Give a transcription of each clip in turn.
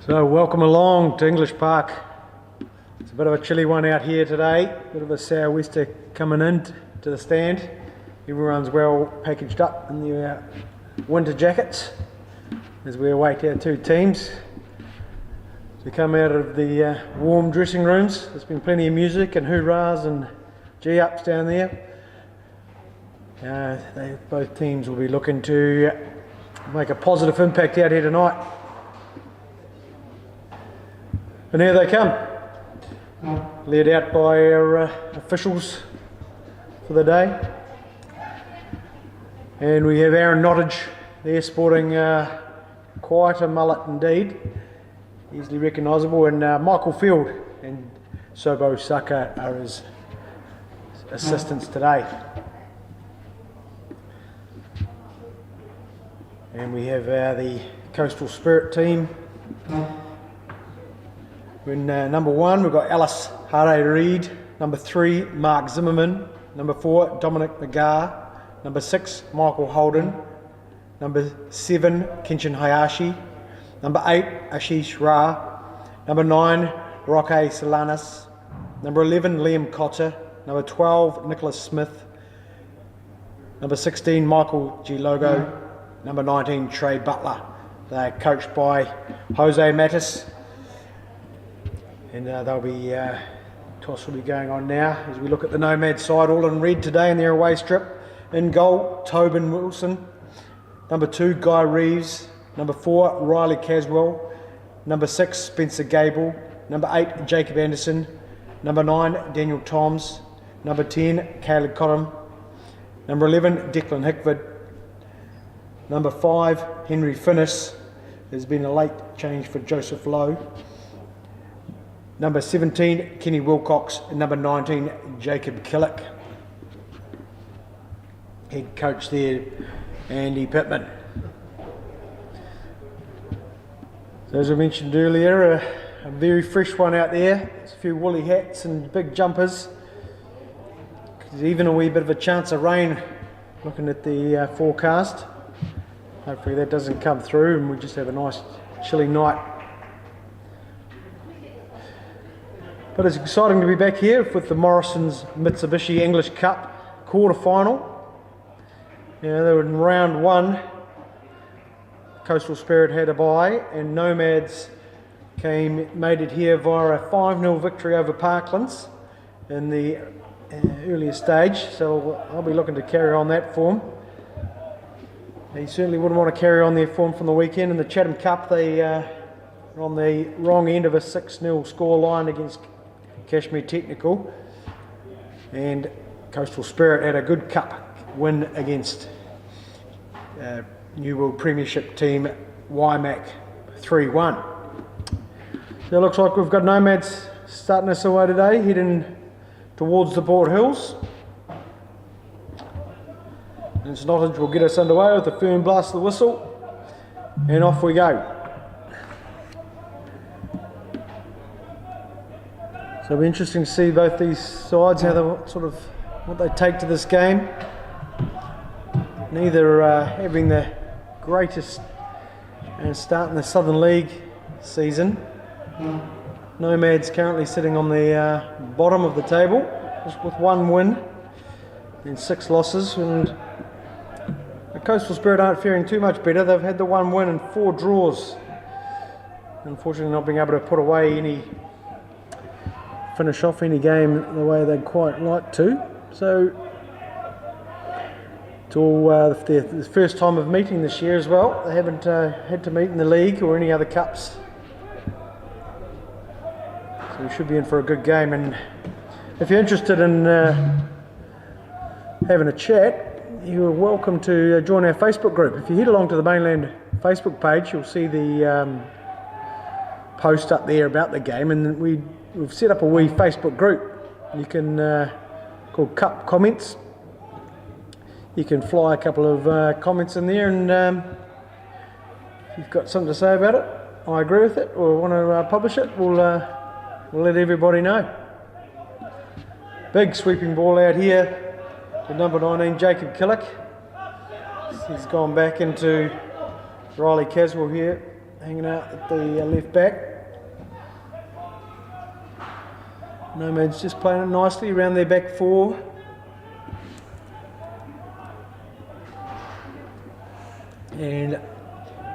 So welcome along to English Park. It's a bit of a chilly one out here today, bit of a sou'wester coming in to the stand. Everyone's well packaged up in their winter jackets as we await our two teams to come out of the warm dressing rooms. There's been plenty of music and hoorahs and G-ups down there. Both teams will be looking to make a positive impact out here tonight. And here they come, led out by our officials for the day. And we have Aaron Nottage there sporting quite a mullet indeed, easily recognisable, and Michael Field and Sobo Saka are his assistants today. And we have the Coastal Spirit team. In number 1 we've got Alice Hare-Reid, number 3 Mark Zimmerman, number 4 Dominic McGarr, number 6 Michael Holden, number 7 Kenshin Hayashi, number 8 Ashish Ra, number 9 Roque Solanas, number 11 Liam Cotter, number 12 Nicholas Smith, number 16 Michael G. Logo, number 19 Trey Butler. They're coached by Jose Mattis. And toss will be going on now as we look at the Nomads side, all in red today in their away strip. In goal, Tobin Wilson. Number 2, Guy Reeves. Number 4, Riley Caswell. Number 6, Spencer Gable. Number 8, Jacob Anderson. Number 9, Daniel Toms. Number 10, Caleb Cottam. Number 11, Declan Hickford. Number 5, Henry Finnis. There's been a late change for Joseph Lowe. Number 17, Kenny Wilcox, and number 19, Jacob Killick. Head coach there, Andy Pittman. So as I mentioned earlier, a very fresh one out there. There's a few woolly hats and big jumpers. There's even a wee bit of a chance of rain looking at the forecast. Hopefully that doesn't come through and we just have a nice chilly night. But it's exciting to be back here with the Morrison Mitsubishi English Cup quarter-final. They were in round 1. Coastal Spirit had a bye, and Nomads made it here via a 5-0 victory over Parklands in the earlier stage. So I'll be looking to carry on that form. They certainly wouldn't want to carry on their form from the weekend. In the Chatham Cup, they were on the wrong end of a 6-0 score line against Kashmir Technical, and Coastal Spirit had a good cup win against New World Premiership team Waimak 3-1. So it looks like we've got Nomads starting us away today, heading towards the Port Hills. And Snottage will get us underway with a firm blast of the whistle, and off we go. So it'll be interesting to see both these sides, how they what they take to this game. Neither having the greatest start in the Southern League season. Nomads currently sitting on the bottom of the table, just with 1 win and 6 losses. And the Coastal Spirit aren't faring too much better. They've had the 1 win and 4 draws. Unfortunately, not being able to put away finish off any game the way they'd quite like to. So it's all their first time of meeting this year as well. They haven't had to meet in the league or any other cups. So we should be in for a good game. And if you're interested in having a chat, you're welcome to join our Facebook group. If you head along to the Mainland Facebook page, you'll see the post up there about the game, and we've set up a wee Facebook group. You can called Cup Comments. You can fly a couple of comments in there, and if you've got something to say about it, I agree with it, or want to publish it, we'll let everybody know. Big sweeping ball out here to number 19, Jacob Killick. He's gone back into Riley Caswell here. hanging out at the left back. Nomads just playing it nicely around their back four. And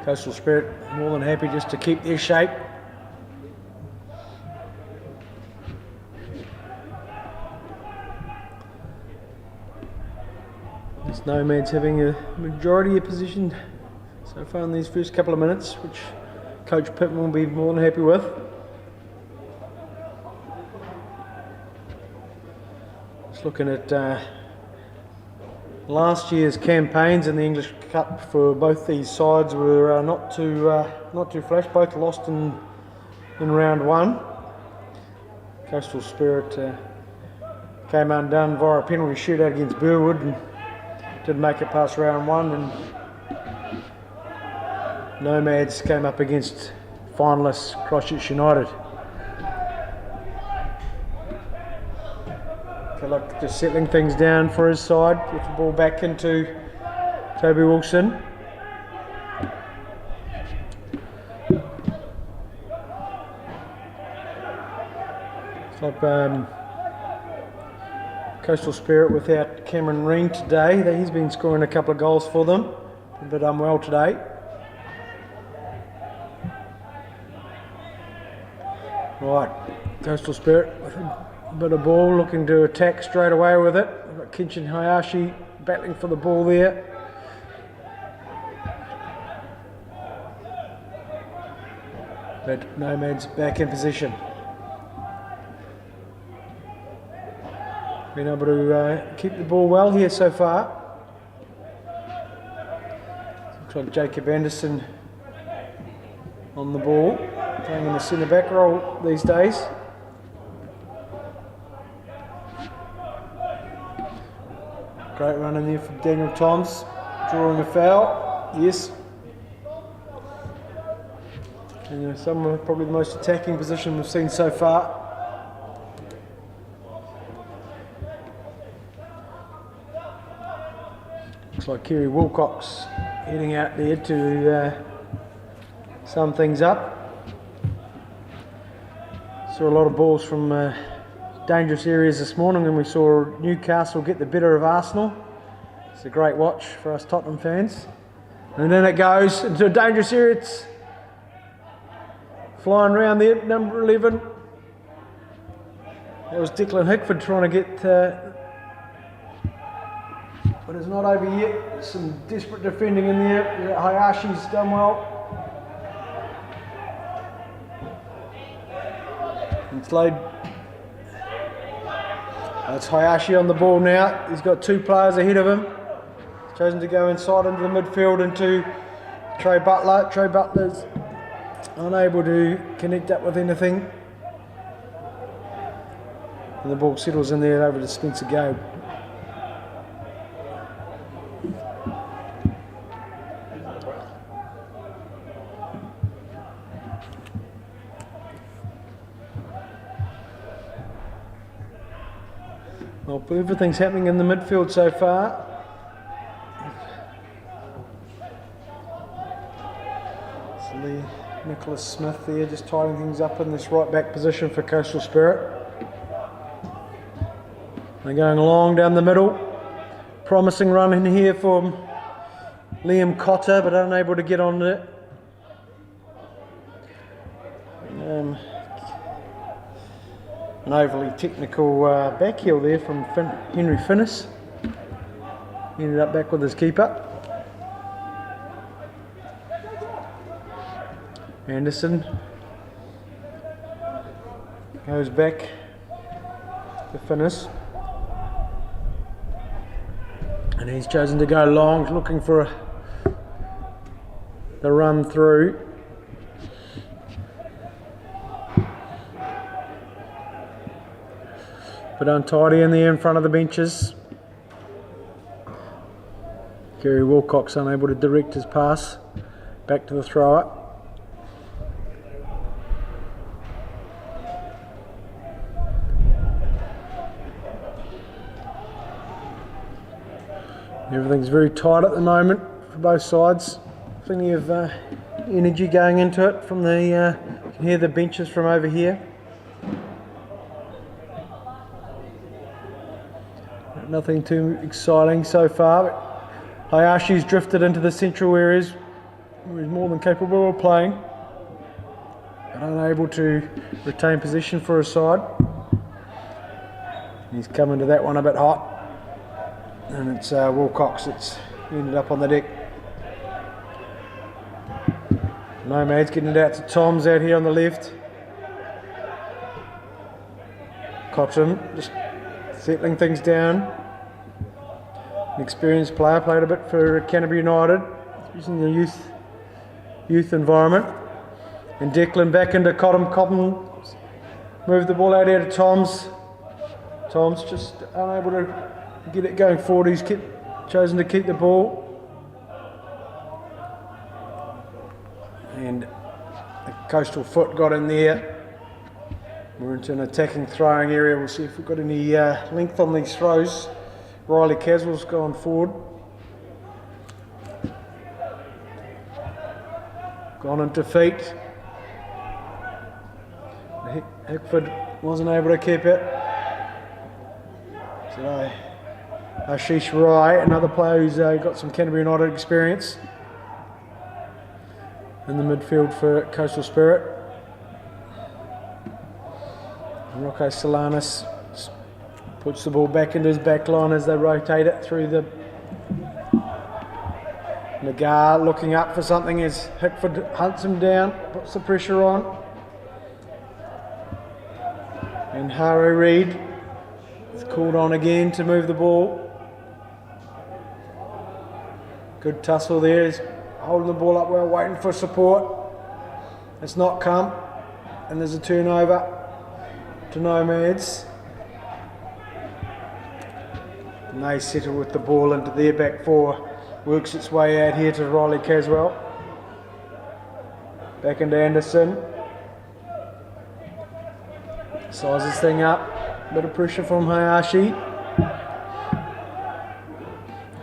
Coastal Spirit more than happy just to keep their shape. This Nomads having a majority of position so far in these first couple of minutes, which Coach Pittman will be more than happy with. Just looking at last year's campaigns in the English Cup for both these sides were not too flash. Both lost in round one. Coastal Spirit came undone via a penalty shootout against Burwood and didn't make it past round one, and Nomads came up against finalists Christchurch United. Feel like just settling things down for his side, with the ball back into Toby Wilson. It's like Coastal Spirit without Cameron Ring today. He's been scoring a couple of goals for them, a bit unwell today. Right, Coastal Spirit with a bit of ball, looking to attack straight away with it. We've got Kenshin Hayashi battling for the ball there. But Nomads back in position. Been able to keep the ball well here so far. Looks like Jacob Anderson on the ball, playing in the centre back role these days. Great run in there from Daniel Toms, drawing a foul. Yes. And some of probably the most attacking position we've seen so far. Looks like Kerry Wilcox heading out there to sum things up. Saw a lot of balls from dangerous areas this morning, and we saw Newcastle get the better of Arsenal. It's a great watch for us Tottenham fans. And then it goes into a dangerous area. It's flying around there, number 11. That was Declan Hickford trying to get... but it's not over yet. Some desperate defending in there. Hayashi's done well. And Slade. It's Hayashi on the ball now. He's got two players ahead of him. He's chosen to go inside into the midfield into Trey Butler. Trey Butler's unable to connect up with anything. And the ball settles in there over to Spencer Gabe. Well, everything's happening in the midfield so far. It's Nicholas Smith there just tidying things up in this right back position for Coastal Spirit. They're going long down the middle. Promising run in here from Liam Cotter, but unable to get on it. An overly technical back heel there from Henry Finnis. Ended up back with his keeper. Anderson goes back to Finnis. And he's chosen to go long, looking for the run through. But untidy in there in front of the benches. Kerry Wilcox unable to direct his pass back to the thrower. Everything's very tight at the moment for both sides. Plenty of energy going into it from the, you can hear the benches from over here. Nothing too exciting so far, but Hayashi's drifted into the central areas where he's more than capable of playing, but unable to retain position for his side. He's coming to that one a bit hot, and it's Wilcox that's ended up on the deck. Nomads getting it out to Tom's out here on the left. Cotton just settling things down. An experienced player, played a bit for Canterbury United, using the youth environment. And Declan back into Cotton. Cotton moved the ball out here to Tom's. Tom's just unable to get it going forward. He's chosen to keep the ball. And the coastal foot got in there. We're into an attacking throwing area. We'll see if we've got any length on these throws. Riley Caswell's gone forward. Gone into feet. Hickford wasn't able to keep it. So Ashish Rai, another player who's got some Canterbury United experience in the midfield for Coastal Spirit. Rocco Solanas puts the ball back into his back line as they rotate it through the Nagar, looking up for something as Hickford hunts him down, puts the pressure on. And Harry Reid is called on again to move the ball. Good tussle there. He's holding the ball up well, waiting for support. It's not come, and there's a turnover to Nomads. And they settle with the ball into their back four. Works its way out here to Riley Caswell. Back into Anderson. Sizes thing up. Bit of pressure from Hayashi.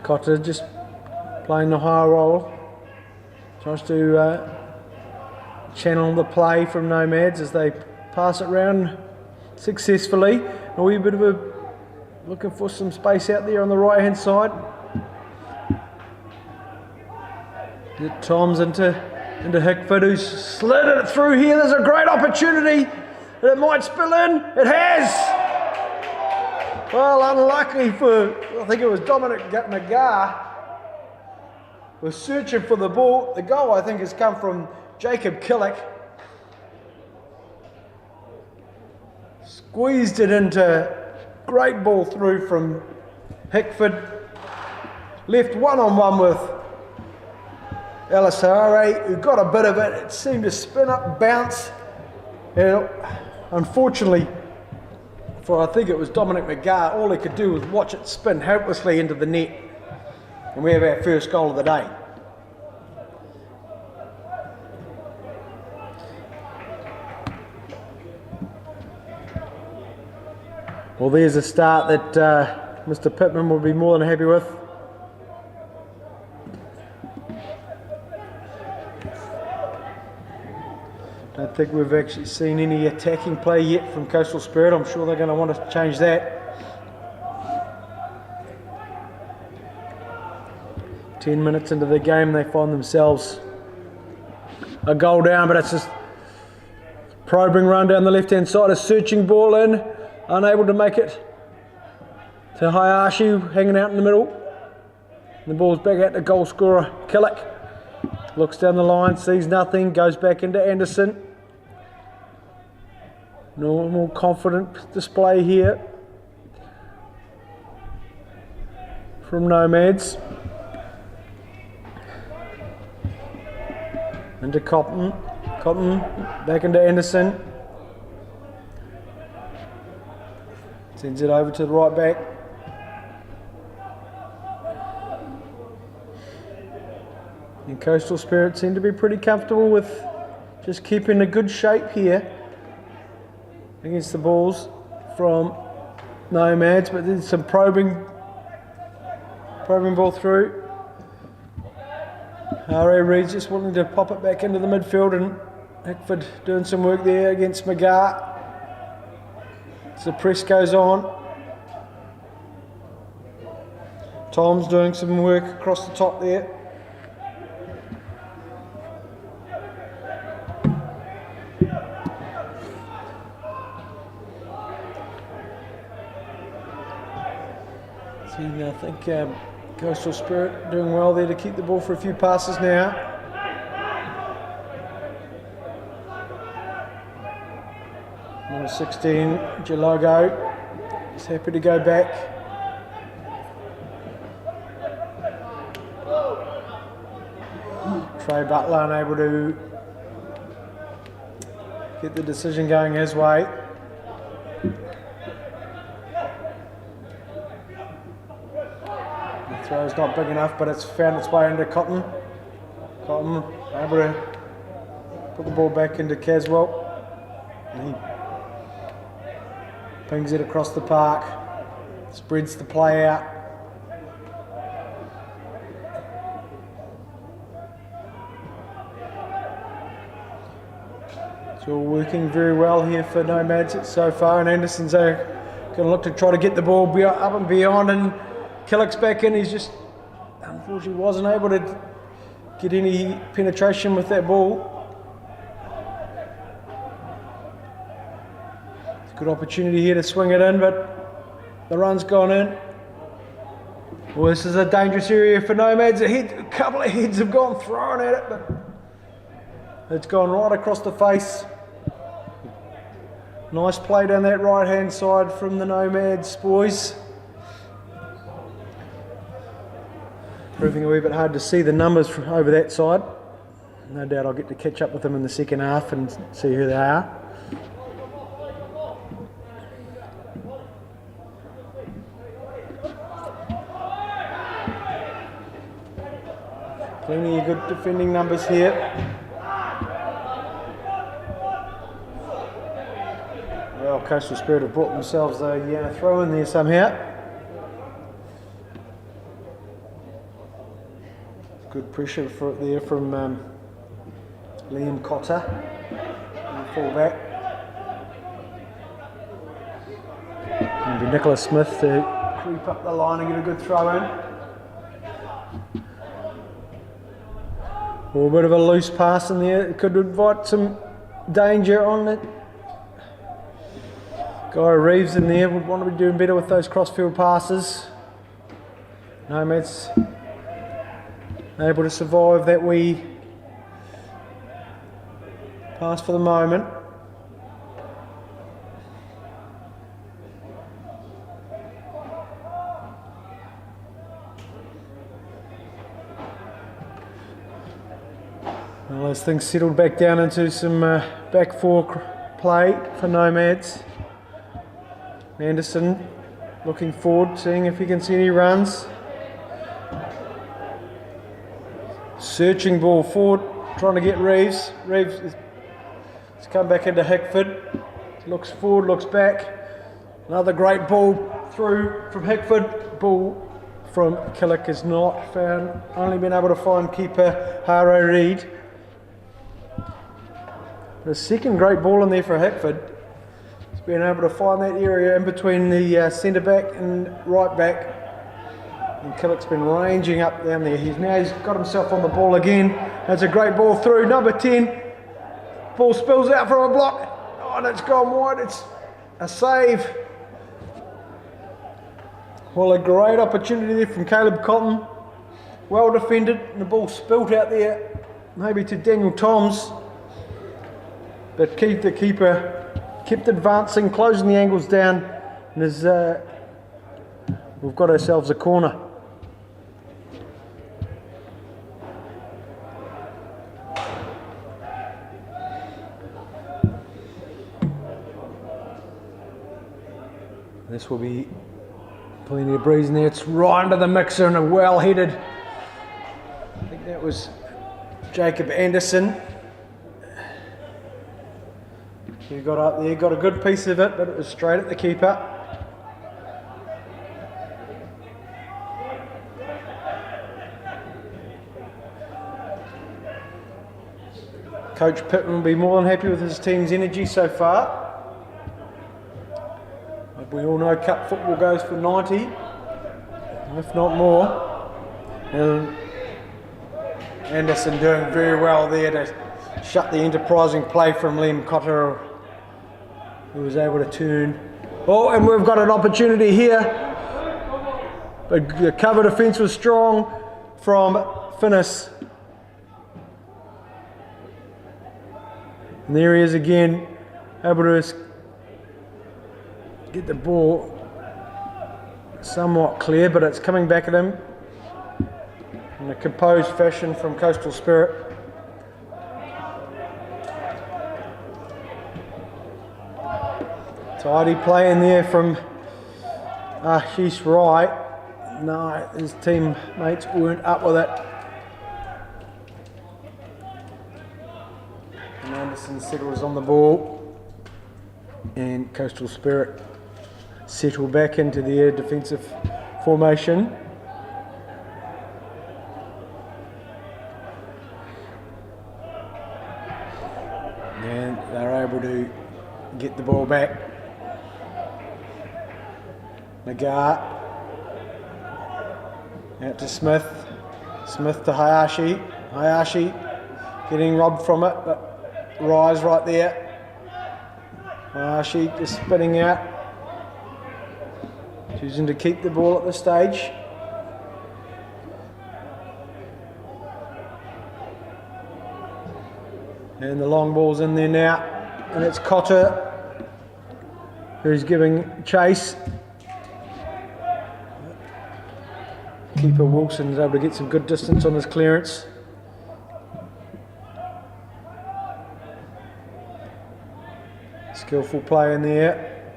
Cotter just playing the higher role. Tries to channel the play from Nomads as they pass it round successfully. A wee bit of a looking for some space out there on the right hand side. Tom's into Hickford, who's slid it through here. There's a great opportunity. It might spill in. It has. Well, unlucky for, I think it was Dominic Nagar, was searching for the ball. The goal, I think, has come from Jacob Killick. Squeezed it into, great ball through from Hickford. Left one-on-one with Elisare, who got a bit of it. It seemed to spin up, bounce. And unfortunately, for I think it was Dominic Nagar, all he could do was watch it spin helplessly into the net. And we have our first goal of the day. Well, there's a start that Mr. Pittman will be more than happy with. I don't think we've actually seen any attacking play yet from Coastal Spirit. I'm sure they're going to want to change that. 10 minutes into the game, they find themselves a goal down, but it's just probing run down the left-hand side, a searching ball in, unable to make it to Hayashi, hanging out in the middle. And the ball's back out to goal scorer Killick. Looks down the line, sees nothing, goes back into Anderson. Normal confident display here from Nomads. Into Cotton, back into Anderson. Sends it over to the right back. And Coastal Spirit seem to be pretty comfortable with just keeping a good shape here against the balls from Nomads, but there's some probing ball through. R.A. Reid's just wanting to pop it back into the midfield, and Hickford doing some work there against McGar. As the press goes on. Tom's doing some work across the top there. See, I think Coastal Spirit doing well there to keep the ball for a few passes now. Number 16, Jalogo, is happy to go back. Trey Butler unable to get the decision going his way. The throw's not big enough, but it's found its way into Cotton. Cotton able to put the ball back into Caswell. And he pings it across the park, spreads the play out. It's all working very well here for Nomads so far, and Anderson's going to look to try to get the ball up and beyond, and Killick's back in. He's just unfortunately wasn't able to get any penetration with that ball. It's a good opportunity here to swing it in, but the run's gone in. Well, this is a dangerous area for Nomads. A couple of heads have gone thrown at it, but it's gone right across the face. Nice play down that right hand side from the Nomads boys. Proving a wee bit hard to see the numbers from over that side. No doubt I'll get to catch up with them in the second half and see who they are. Plenty of good defending numbers here. Well, Coastal Spirit have brought themselves a throw in there somehow. Good pressure for it there from Liam Cotter, fullback. Maybe Nicholas Smith to creep up the line and get a good throw in. Or a bit of a loose pass in there. It could invite some danger on it. Guy Reeves in there would want to be doing better with those crossfield passes. Nomads able to survive that wee pass for the moment. Well, as things settled back down into some back four play for Nomads. Anderson looking forward, seeing if he can see any runs. Searching ball forward, trying to get Reeves. Reeves has come back into Hickford. Looks forward, looks back. Another great ball through from Hickford. Ball from Killick is not found. Only been able to find keeper Haro Reid. The second great ball in there for Hickford. He's been able to find that area in between the centre back and right back. And Killick's been ranging up down there. He's got himself on the ball again. That's a great ball through. Number 10. Ball spills out from a block. Oh, and it's gone wide. It's a save. Well, a great opportunity there from Caleb Cotton. Well defended. And the ball spilt out there. Maybe to Daniel Toms. But the keeper kept advancing, closing the angles down. And we've got ourselves a corner. This will be plenty of breeze in there. It's right into the mixer and a well-headed. I think that was Jacob Anderson. He got up there, got a good piece of it, but it was straight at the keeper. Coach Pittman will be more than happy with his team's energy so far. But we all know cup football goes for 90, if not more. And Anderson doing very well there to shut the enterprising play from Liam Cotter, who was able to turn. Oh, and we've got an opportunity here. The cover defence was strong from Finnis. And there he is again, able to get the ball somewhat clear, but it's coming back at him in a composed fashion from Coastal Spirit. Tidy play in there from Ashish Rai. No, his teammates weren't up with it. And Anderson settles on the ball, and Coastal Spirit settle back into their defensive formation. And they're able to get the ball back. Nagar out to Smith. Smith to Hayashi. Hayashi getting robbed from it, but Rise right there. Hayashi just spinning out, choosing to keep the ball at this stage. And the long ball's in there now, and it's Cotter who's giving chase. Keeper Wilson's able to get some good distance on his clearance. Skillful play in there.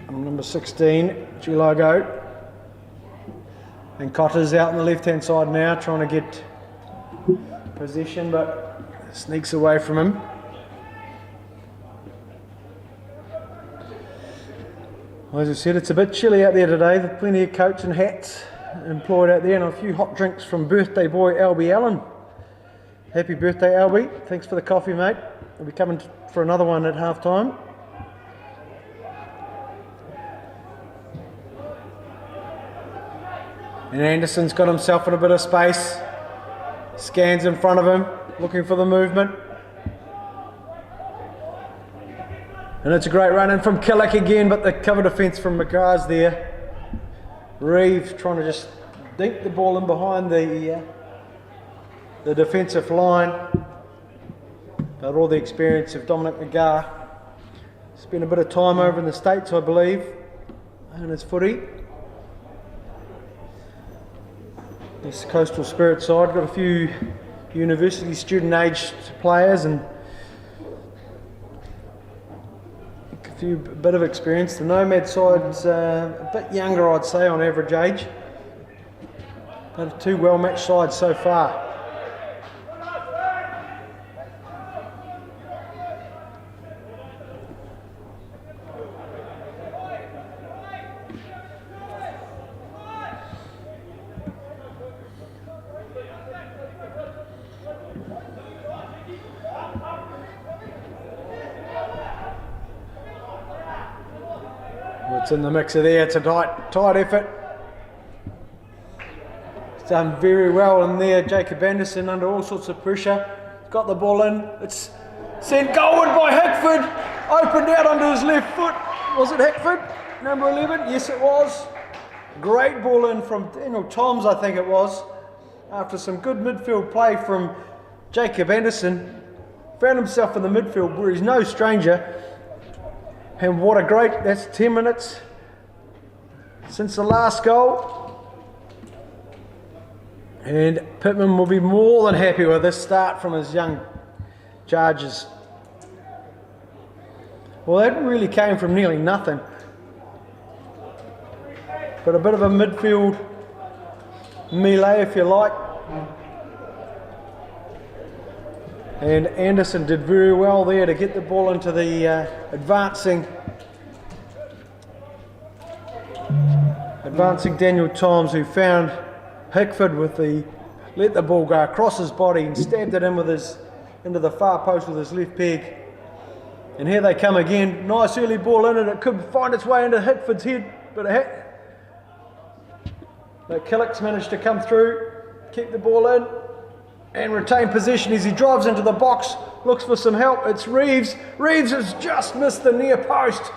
Number 16, Gilago. And Cotter's out on the left-hand side now, trying to get possession, but sneaks away from him. As I said, it's a bit chilly out there today. There's plenty of coats and hats employed out there, and a few hot drinks from birthday boy Albie Allen. Happy birthday, Albie. Thanks for the coffee, mate. We'll be coming for another one at half time. And Anderson's got himself in a bit of space. Scans in front of him, looking for the movement. And it's a great run in from Killick again, but the cover defence from McGrath's there. Reeve trying to just dink the ball in behind the defensive line. But all the experience of Dominic McGrath. Spent a bit of time over in the States, I believe, in his footy. This Coastal Spirit side got a few university student aged players and a bit of experience. The Nomads side's a bit younger, I'd say, on average age. But two well matched sides so far. What's in the mixer there? It's a tight effort. It's done very well in there. Jacob Anderson under all sorts of pressure. Got the ball in. It's sent goalward by Hickford. Opened out under his left foot. Was it Hickford? Number 11? Yes, it was. Great ball in from Daniel Toms, I think it was. After some good midfield play from Jacob Anderson. Found himself in the midfield where he's no stranger. And what a great, that's 10 minutes since the last goal. And Pittman will be more than happy with this start from his young charges. Well, that really came from nearly nothing. But a bit of a midfield melee, if you like. And Anderson did very well there to get the ball into the advancing Daniel Toms, who found Hickford with let the ball go across his body and stabbed it in with his into the far post with his left peg. And here they come again. Nice early ball in, and it could find its way into Hickford's head, but Killick's managed to come through, keep the ball in, and retain possession as he drives into the box, looks for some help. It's Reeves. Reeves has just missed the near post.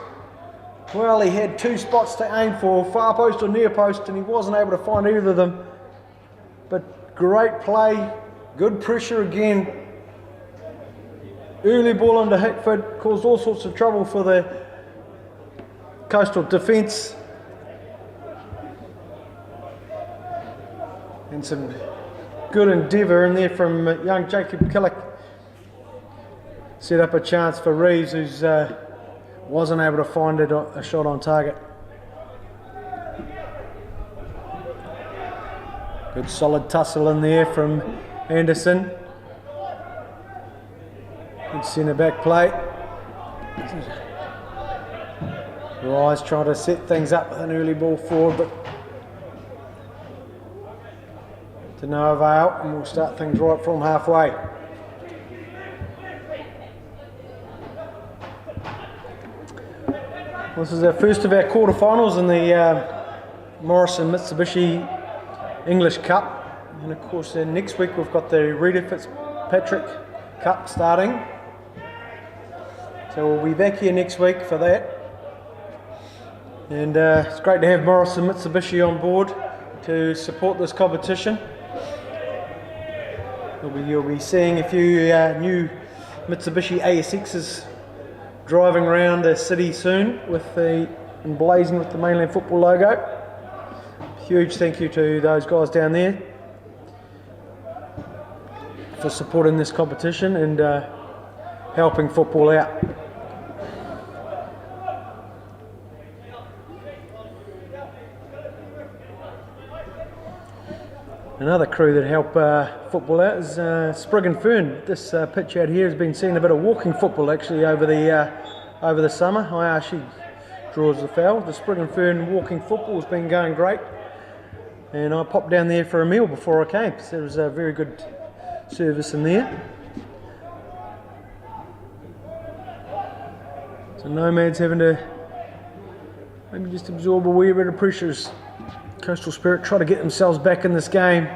Well, he had two spots to aim for, far post or near post, and he wasn't able to find either of them. But great play, good pressure again. Early ball into Hickford, caused all sorts of trouble for the Coastal defence. And some good endeavour in there from young Jacob Killick. Set up a chance for Reeves, who's wasn't able to find a shot on target. Good solid tussle in there from Anderson. Good centre back play. Rise trying to set things up with an early ball forward, but to no avail, and we'll start things right from halfway. This is our first of our quarterfinals in the Morrison Mitsubishi English Cup, and of course next week we've got the Rita Fitzpatrick Cup starting, so we'll be back here next week for that. And it's great to have Morrison Mitsubishi on board to support this competition. You'll be seeing a few new Mitsubishi ASXs driving around the city soon emblazoned with the Mainland Football logo. Huge thank you to those guys down there for supporting this competition and helping football out. Another crew that help football out is Sprig and Fern. This pitch out here has been seeing a bit of walking football actually over the summer. Hayashi draws the foul. The Sprig and Fern walking football has been going great, and I popped down there for a meal before I came. So there was a very good service in there. So Nomads having to maybe just absorb a wee bit of pressures. Coastal Spirit try to get themselves back in this game.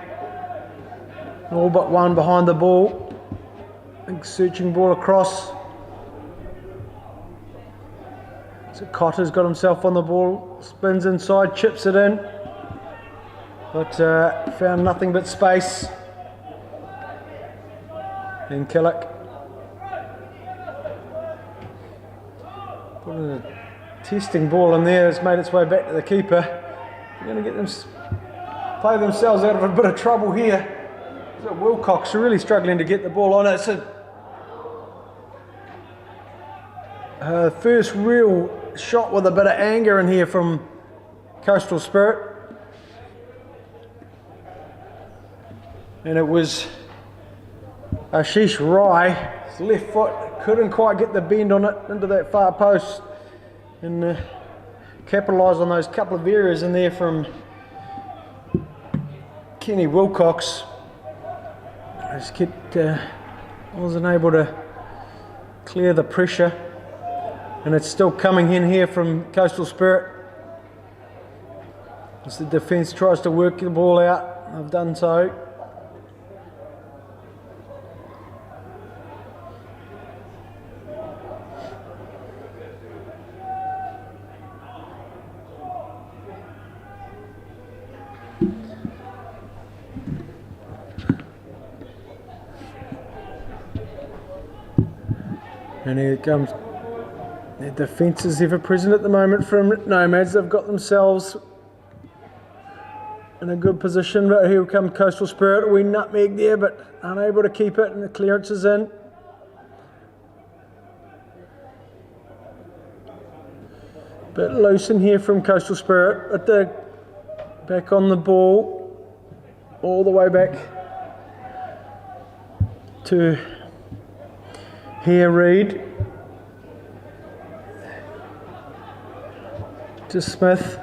All but one behind the ball. Big searching ball across. So Cotter's got himself on the ball, spins inside, chips it in, but found nothing but space. And Killick put in a testing ball in there, that's made its way back to the keeper. They're going to get them play themselves out of a bit of trouble here. So Wilcox are really struggling to get the ball on it. It's a first real shot with a bit of anger in here from Coastal Spirit. And it was Ashish Rai, his left foot, couldn't quite get the bend on it into that far post. And capitalise on those couple of areas in there from Kenny Wilcox. Wasn't able to clear the pressure, and it's still coming in here from Coastal Spirit as the defence tries to work the ball out. I've done so. And here it comes. The defence is ever present at the moment from Nomads. They've got themselves in a good position, but here come Coastal Spirit. We nutmeg there, but unable to keep it, and the clearance is in. Bit loose in here from Coastal Spirit, at the back on the ball, all the way back to here Reid, to Smith.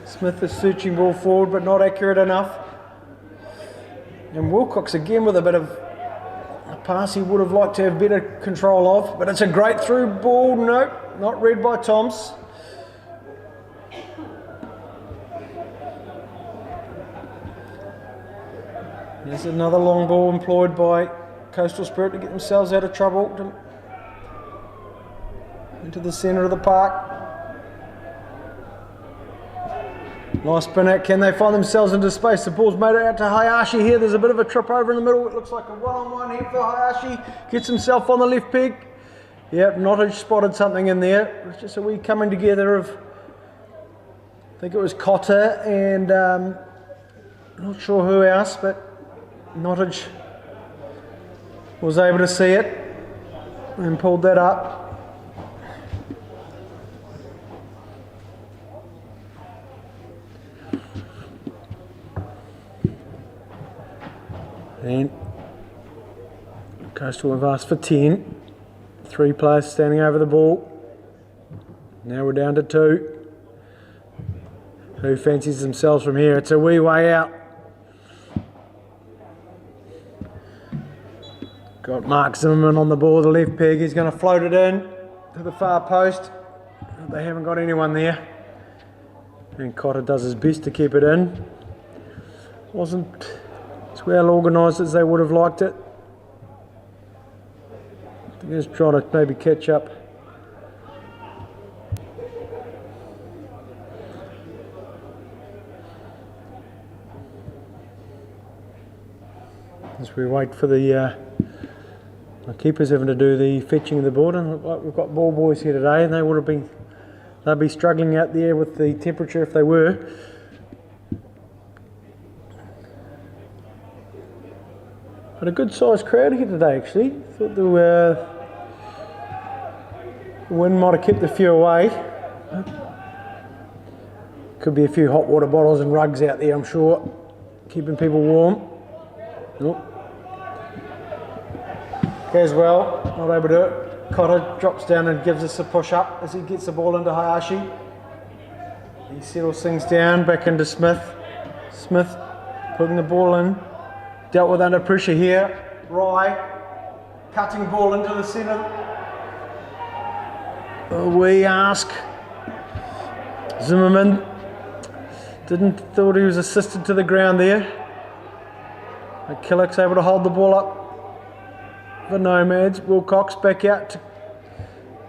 Smith is searching ball forward but not accurate enough. And Wilcox again with a bit of A pass he would have liked to have better control of, but it's a great through ball. Nope, not read by Toms. There's another long ball employed by Coastal Spirit to get themselves out of trouble. Into the centre of the park. Nice spin out. Can they find themselves into space? The ball's made it out to Hayashi here. There's a bit of a trip over in the middle. It looks like a one-on-one here for Hayashi. Gets himself on the left peg. Yep, Nottage spotted something in there. It was just a wee coming together of, I think it was Cotter and not sure who else, but Nottage was able to see it and pulled that up. And Coastal have asked for 10. 3 players standing over the ball. Now we're down to 2. Who fancies themselves from here? It's a wee way out. Got Mark Zimmerman on the ball, the left peg. He's going to float it in to the far post. They haven't got anyone there. And Cotter does his best to keep it in. Wasn't as well organised as they would have liked it. They're just trying to maybe catch up. As we wait for the keepers having to do the fetching of the board, and like we've got ball boys here today, and they'd be struggling out there with the temperature if they were. But a good sized crowd here today actually. Thought the wind might have kept a few away. Could be a few hot water bottles and rugs out there, I'm sure, keeping people warm. Nope. Caswell not able to do it. Cotter drops down and gives us a push up as he gets the ball into Hayashi. He settles things down back into Smith. Smith putting the ball in. Dealt with under pressure here. Rye cutting ball into the centre. We ask Zimmerman. Thought he was assisted to the ground there. McKillock's able to hold the ball up for Nomads. Wilcox back out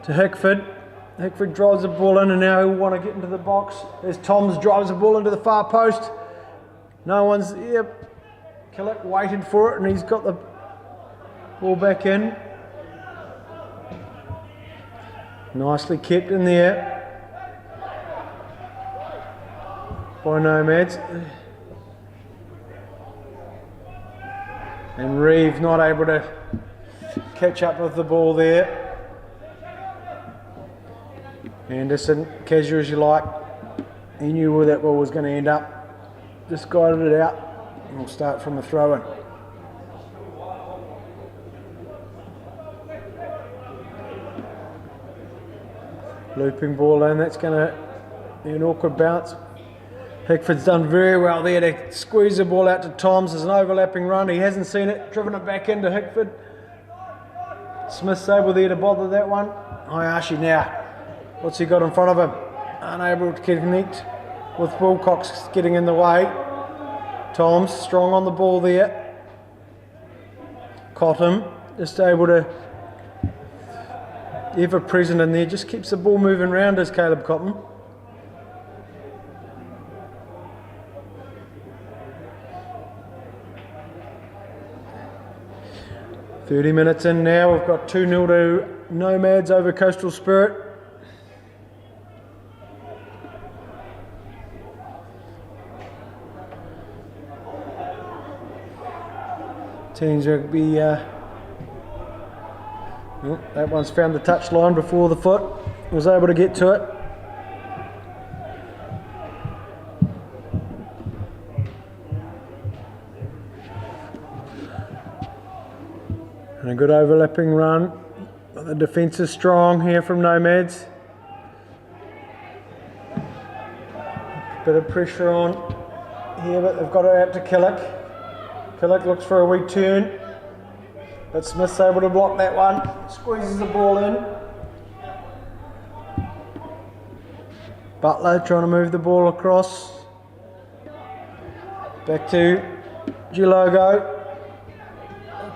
to Hickford. Hickford drives the ball in, and now he'll want to get into the box as Toms drives the ball into the far post. No one's, yep. Killick waited for it, and he's got the ball back in. Nicely kept in there by Nomads. And Reeve not able to catch up with the ball there. Anderson, casual as you like, he knew where that ball was going to end up. Just guided it out. We'll start from the throw-in. Looping ball in, that's going to be an awkward bounce. Hickford's done very well there to squeeze the ball out to Toms. There's an overlapping run, he hasn't seen it, driven it back into Hickford. Smith's able there to bother that one. Hayashi now, what's he got in front of him? Unable to connect with Wilcox getting in the way. Toms strong on the ball there. Cotton just able to, ever present in there, just keeps the ball moving round as Caleb Cotton. "30 minutes in now, we've got 2-0 to Nomads over Coastal Spirit. Teams rugby, that one's found the touch line before the foot, was able to get to it. And a good overlapping run. The defence is strong here from Nomads. Bit of pressure on here, but they've got it out to Killick. Killick looks for a wee turn. but Smith's able to block that one, squeezes the ball in. Butler trying to move the ball across. Back to Gilogo.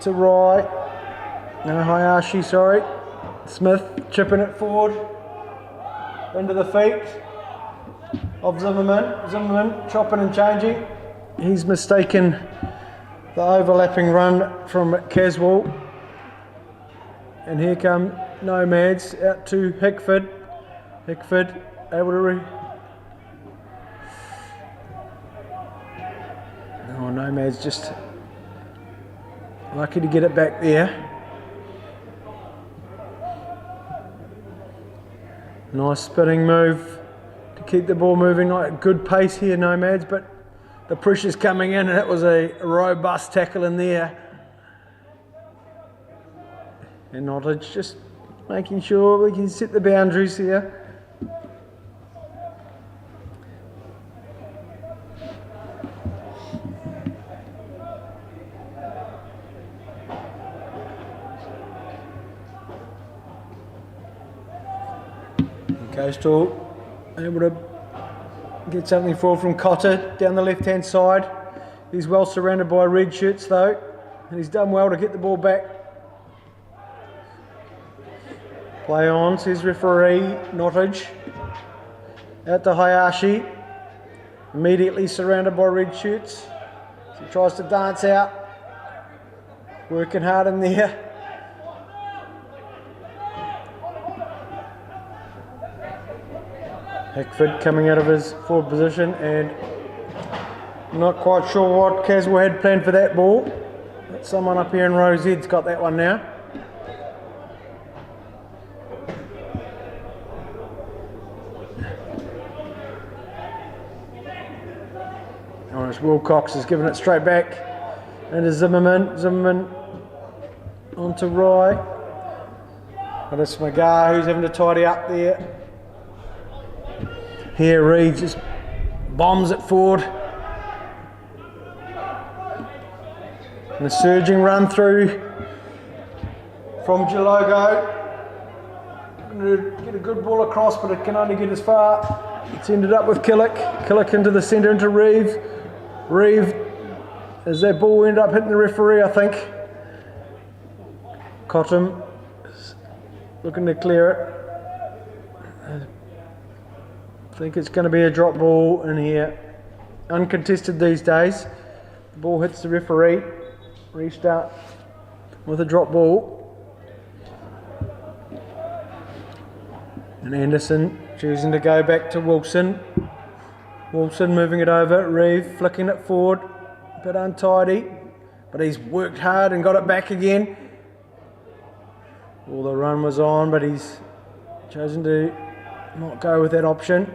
To Rye. No, Hayashi, sorry. Smith chipping it forward. Into the feet of Zimmerman. Zimmerman chopping and changing. He's mistaken the overlapping run from Caswell. And here come Nomads out to Hickford. Hickford able to Nomads just lucky to get it back there. Nice spinning move to keep the ball moving. Like good pace here, Nomads, but the pressure's coming in and it was a robust tackle in there. And Nottage just making sure we can set the boundaries here. Coastal able to get something forward from Cotter down the left hand side. He's well surrounded by red shirts though, and he's done well to get the ball back. Play on, says referee Nottage. Out to Hayashi. Immediately surrounded by red shirts. So he tries to dance out. Working hard in there. Hickford coming out of his forward position, and not quite sure what Caswell had planned for that ball. But someone up here in row Z's got that one now. Orange Wilcox has given it straight back into Zimmerman. Zimmerman onto Rye. But it's McGar who's having to tidy up there. Here Reed just bombs it forward. And a surging run through from Gilogo. Get a good ball across, but it can only get as far. It's ended up with Killick. Killick into the centre, into Reeve. Reeve, as that ball ended up hitting the referee, I think. Cottam is looking to clear it. I think it's going to be a drop ball in here. Uncontested these days. The ball hits the referee. Restart with a drop ball. And Anderson choosing to go back to Wilson. Wilson moving it over. Reeve flicking it forward. A bit untidy. But he's worked hard and got it back again. Well, the run was on, but he's chosen to not go with that option.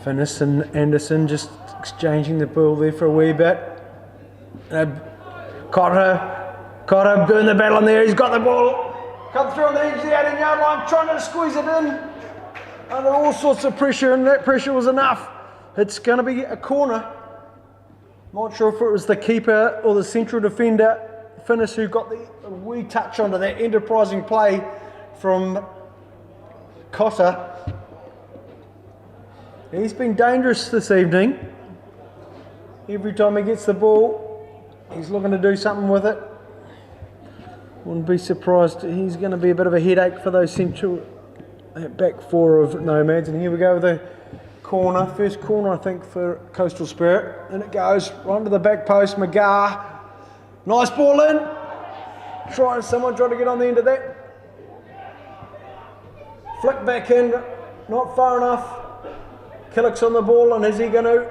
Finnis and Anderson just exchanging the ball there for a wee bit. Cotter doing the battle in there. He's got the ball. Come through on the edge of the 18-yard line, trying to squeeze it in under all sorts of pressure, and that pressure was enough. It's going to be a corner. Not sure if it was the keeper or the central defender, Finnis, who got the wee touch onto that enterprising play from Cotter. He's been dangerous this evening. Every time he gets the ball, he's looking to do something with it. Wouldn't be surprised. He's going to be a bit of a headache for those central back four of Nomads. And here we go with the corner. First corner, I think, for Coastal Spirit. And it goes right to the back post. McGar. Nice ball in. Someone tried to get on the end of that. Flick back in. Not far enough. Killick's on the ball, and is he going to?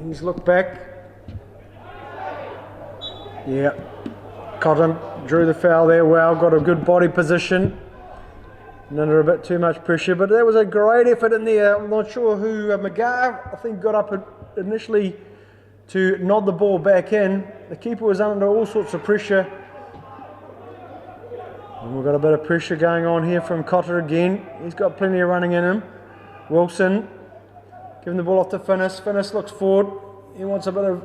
He's looked back. Yeah. Cotton drew the foul there well, got a good body position. And under a bit too much pressure, but that was a great effort in there. I'm not sure who, McGar, I think, got up initially to nod the ball back in. The keeper was under all sorts of pressure. And we've got a bit of pressure going on here from Cotter again. He's got plenty of running in him. Wilson Giving the ball off to Finnis. Finnis looks forward. He wants a bit of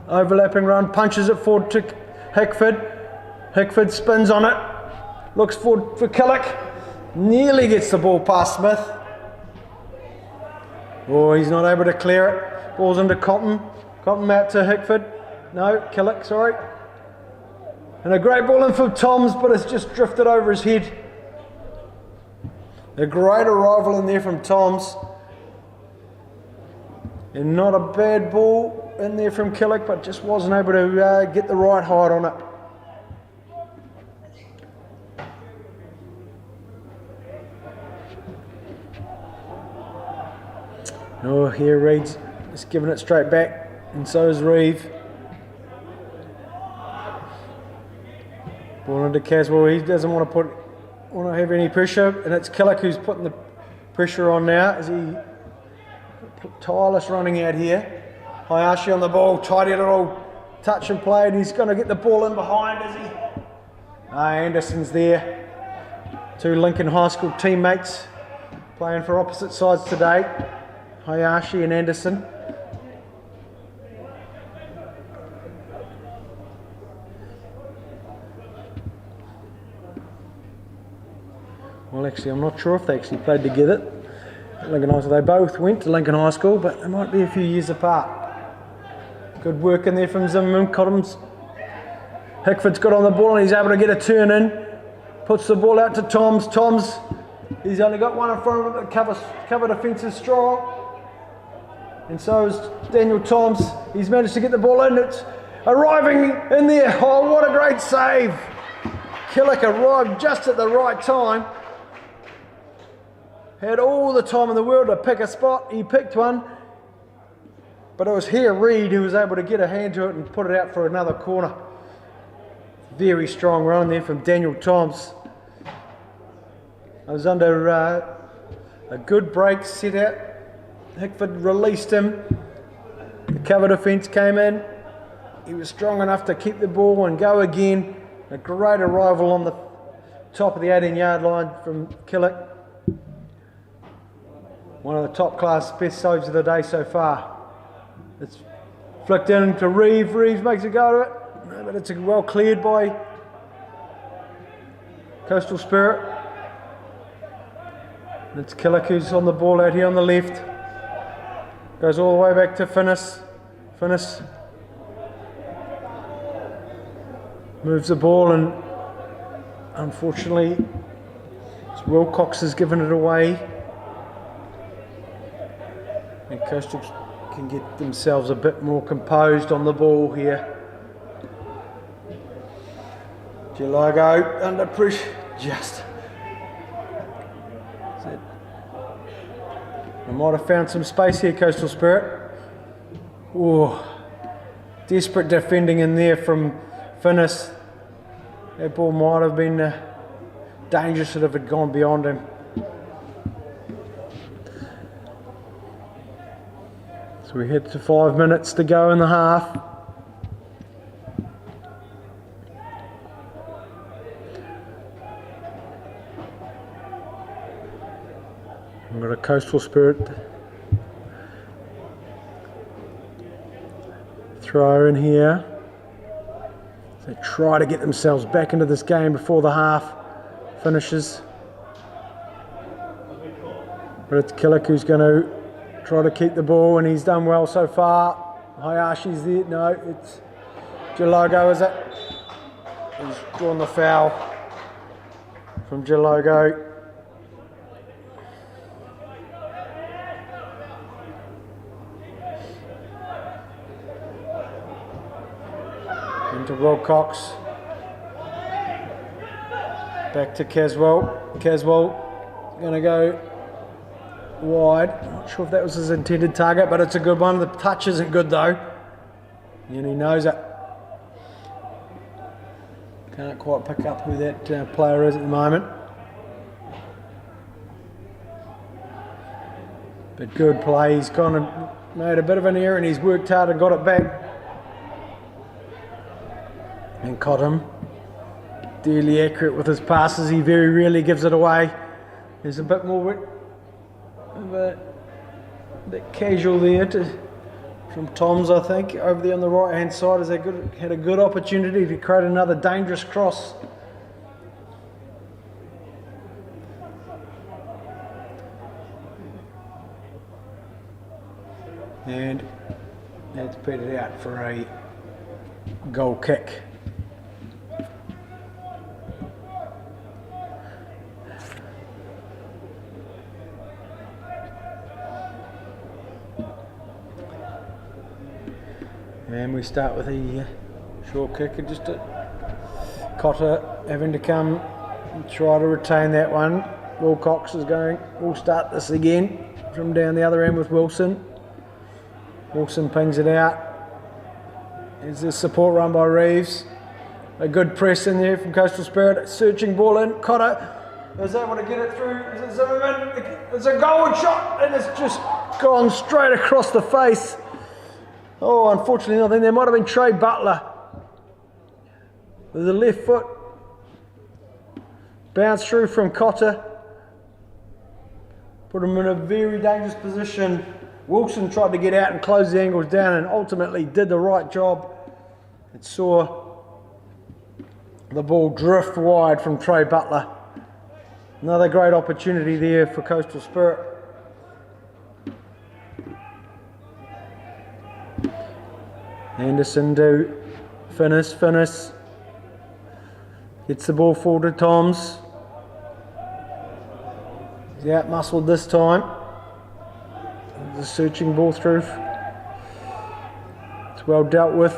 overlapping run. Punches it forward to Hickford. Hickford spins on it. Looks forward for Killick. Nearly gets the ball past Smith. Oh, he's not able to clear it. Ball's into Cotton. Cotton out to Hickford. No, Killick, sorry. And a great ball in from Toms, but it's just drifted over his head. A great arrival in there from Toms. And not a bad ball in there from Killick, but just wasn't able to get the right height on it. Oh, here Reed's just giving it straight back, and so is Reeve. Ball into Caswell. He doesn't want to have any pressure, and it's Killick who's putting the pressure on now as he tireless running out here. Hayashi on the ball, tidy little touch and play, and he's going to get the ball in behind, is he? Anderson's there. Two Lincoln High School teammates playing for opposite sides today. Hayashi and Anderson. Well, actually, I'm not sure if they actually played together at Lincoln High School. They both went to Lincoln High School, but they might be a few years apart. Good work in there from Zimmerman. Cottom's. Hickford's got on the ball and he's able to get a turn in. Puts the ball out to Toms. Toms, he's only got one in front of him, but cover defence is strong. And so is Daniel Toms. He's managed to get the ball in. It's arriving in there. Oh, what a great save. Killick arrived just at the right time. Had all the time in the world to pick a spot. He picked one. But it was here Reed who was able to get a hand to it and put it out for another corner. Very strong run there from Daniel Toms. I was under a good break set out. Hickford released him. The cover defence came in. He was strong enough to keep the ball and go again. A great arrival on the top of the 18-yard line from Killick. One of the top class best saves of the day so far. It's flicked in to Reeve. Reeves makes a go of it. No, but it's well cleared by Coastal Spirit. And it's Killick who's on the ball out here on the left. Goes all the way back to Finnis. Finnis moves the ball, and unfortunately Wilcox has given it away. And Coastal can get themselves a bit more composed on the ball here. Gelago under pressure. I might have found some space here, Coastal Spirit. Oh, desperate defending in there from Finnis. That ball might have been dangerous if it had gone beyond him. So we head to 5 minutes to go in the half. We've got a Coastal Spirit throw in here. They try to get themselves back into this game before the half finishes. But it's Killick who's going to try to keep the ball, and he's done well so far. Hayashi's there. No, it's Gelago, is it? He's drawn the foul from Gelago. Into Wilcox. Back to Caswell. Caswell going to go wide. Not sure if that was his intended target, but it's a good one. The touch isn't good though, and he knows it. Can't quite pick up who that player is at the moment. But good play. He's kind of made a bit of an error and he's worked hard and got it back. And Cotton, dearly accurate with his passes. He very rarely gives it away. There's a bit more of a A bit casual there from Tom's, I think. Over there on the right hand side has had a good opportunity to create another dangerous cross. And that's petered out for a goal kick. And we start with a short kick, and just Cotter having to come and try to retain that one. Wilcox is going, we'll start this again from down the other end with Wilson. Wilson pings it out. There's the support run by Reeves. A good press in there from Coastal Spirit. Searching ball in. Cotter is able to get it through. Is it Zimmerman? It's a goal shot, and it's just gone straight across the face. Oh, unfortunately not. Then there might have been Trey Butler with the left foot. Bounced through from Cotter. Put him in a very dangerous position. Wilson tried to get out and close the angles down, and ultimately did the right job. It saw the ball drift wide from Trey Butler. Another great opportunity there for Coastal Spirit. Anderson to Finnis. Gets the ball forward to Toms. He's out muscled this time. The searching ball through. It's well dealt with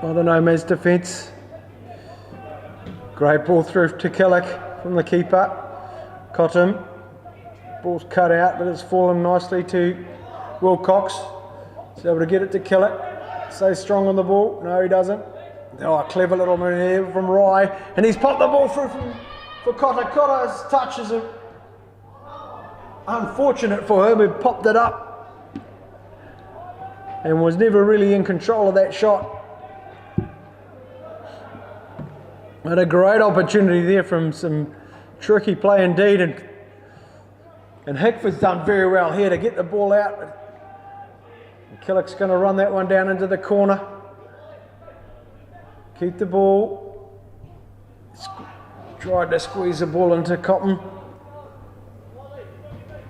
by the Nomads defence. Great ball through to Killick from the keeper. Cotton. Ball's cut out, but it's fallen nicely to Wilcox. He's able to get it to Killick. Stays strong on the ball. No, he doesn't. Oh, clever little move here from Rye. And he's popped the ball through for Cotter. Cotter's touch is unfortunate for him. He popped it up and was never really in control of that shot. Had a great opportunity there from some tricky play indeed. And Hickford's done very well here to get the ball out. Killick's going to run that one down into the corner. Keep the ball. Tried to squeeze the ball into Cotton.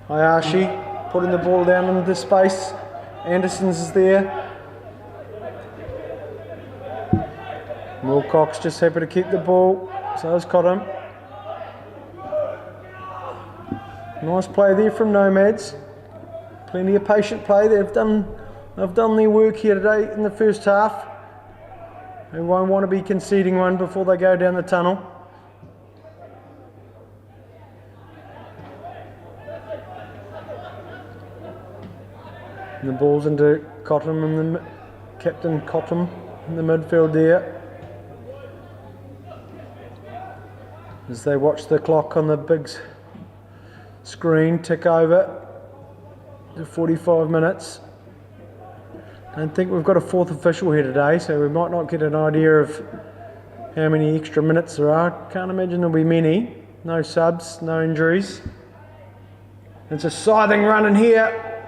Hayashi putting the ball down into space. Anderson's is there. Wilcox just happy to keep the ball. So is Cotton. Nice play there from Nomads. Plenty of patient play. They've done their work here today in the first half. They won't want to be conceding one before they go down the tunnel. And the ball's into Cotton and Captain Cotton in the midfield there. As they watch the clock on the big screen tick over to 45 minutes. I don't think we've got a fourth official here today, so we might not get an idea of how many extra minutes there are. Can't imagine there'll be many. No subs, no injuries. It's a scything run in here,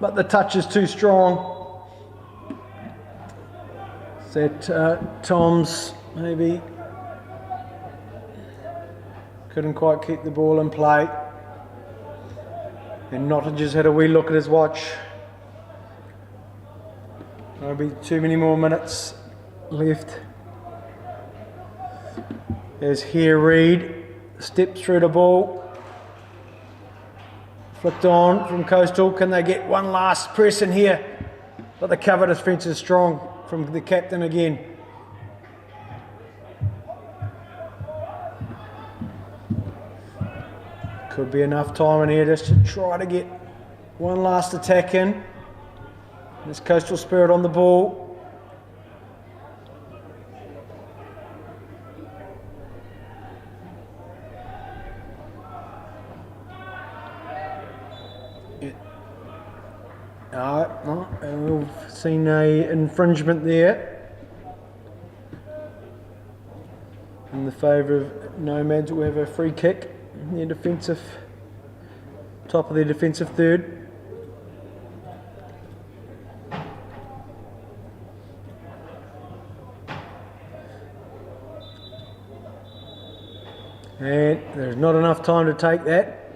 but the touch is too strong. Is that Tom's maybe? Couldn't quite keep the ball in play. And Nottage has had a wee look at his watch. There'll be too many more minutes left. There's here Reed, steps through the ball. Flicked on from Coastal. Can they get one last press in here? But the cover defence is strong from the captain again. Could be enough time in here just to try to get one last attack in. There's Coastal Spirit on the ball. No, we've seen a infringement there in the favour of Nomads. We'll have a free kick in their defensive, top of their defensive third. There's not enough time to take that.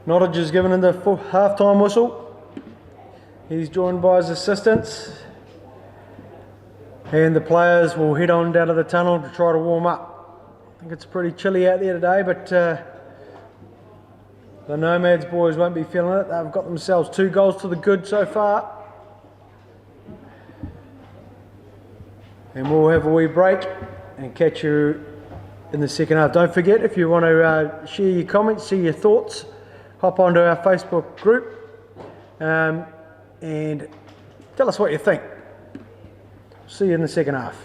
Nottage is given in the half-time whistle. He's joined by his assistants. And the players will head on down to the tunnel to try to warm up. I think it's pretty chilly out there today, but the Nomads boys won't be feeling it. They've got themselves 2 goals to the good so far. And we'll have a wee break and catch you in the second half. Don't forget, if you want to share your comments, share your thoughts, hop onto our Facebook group and tell us what you think. See you in the second half.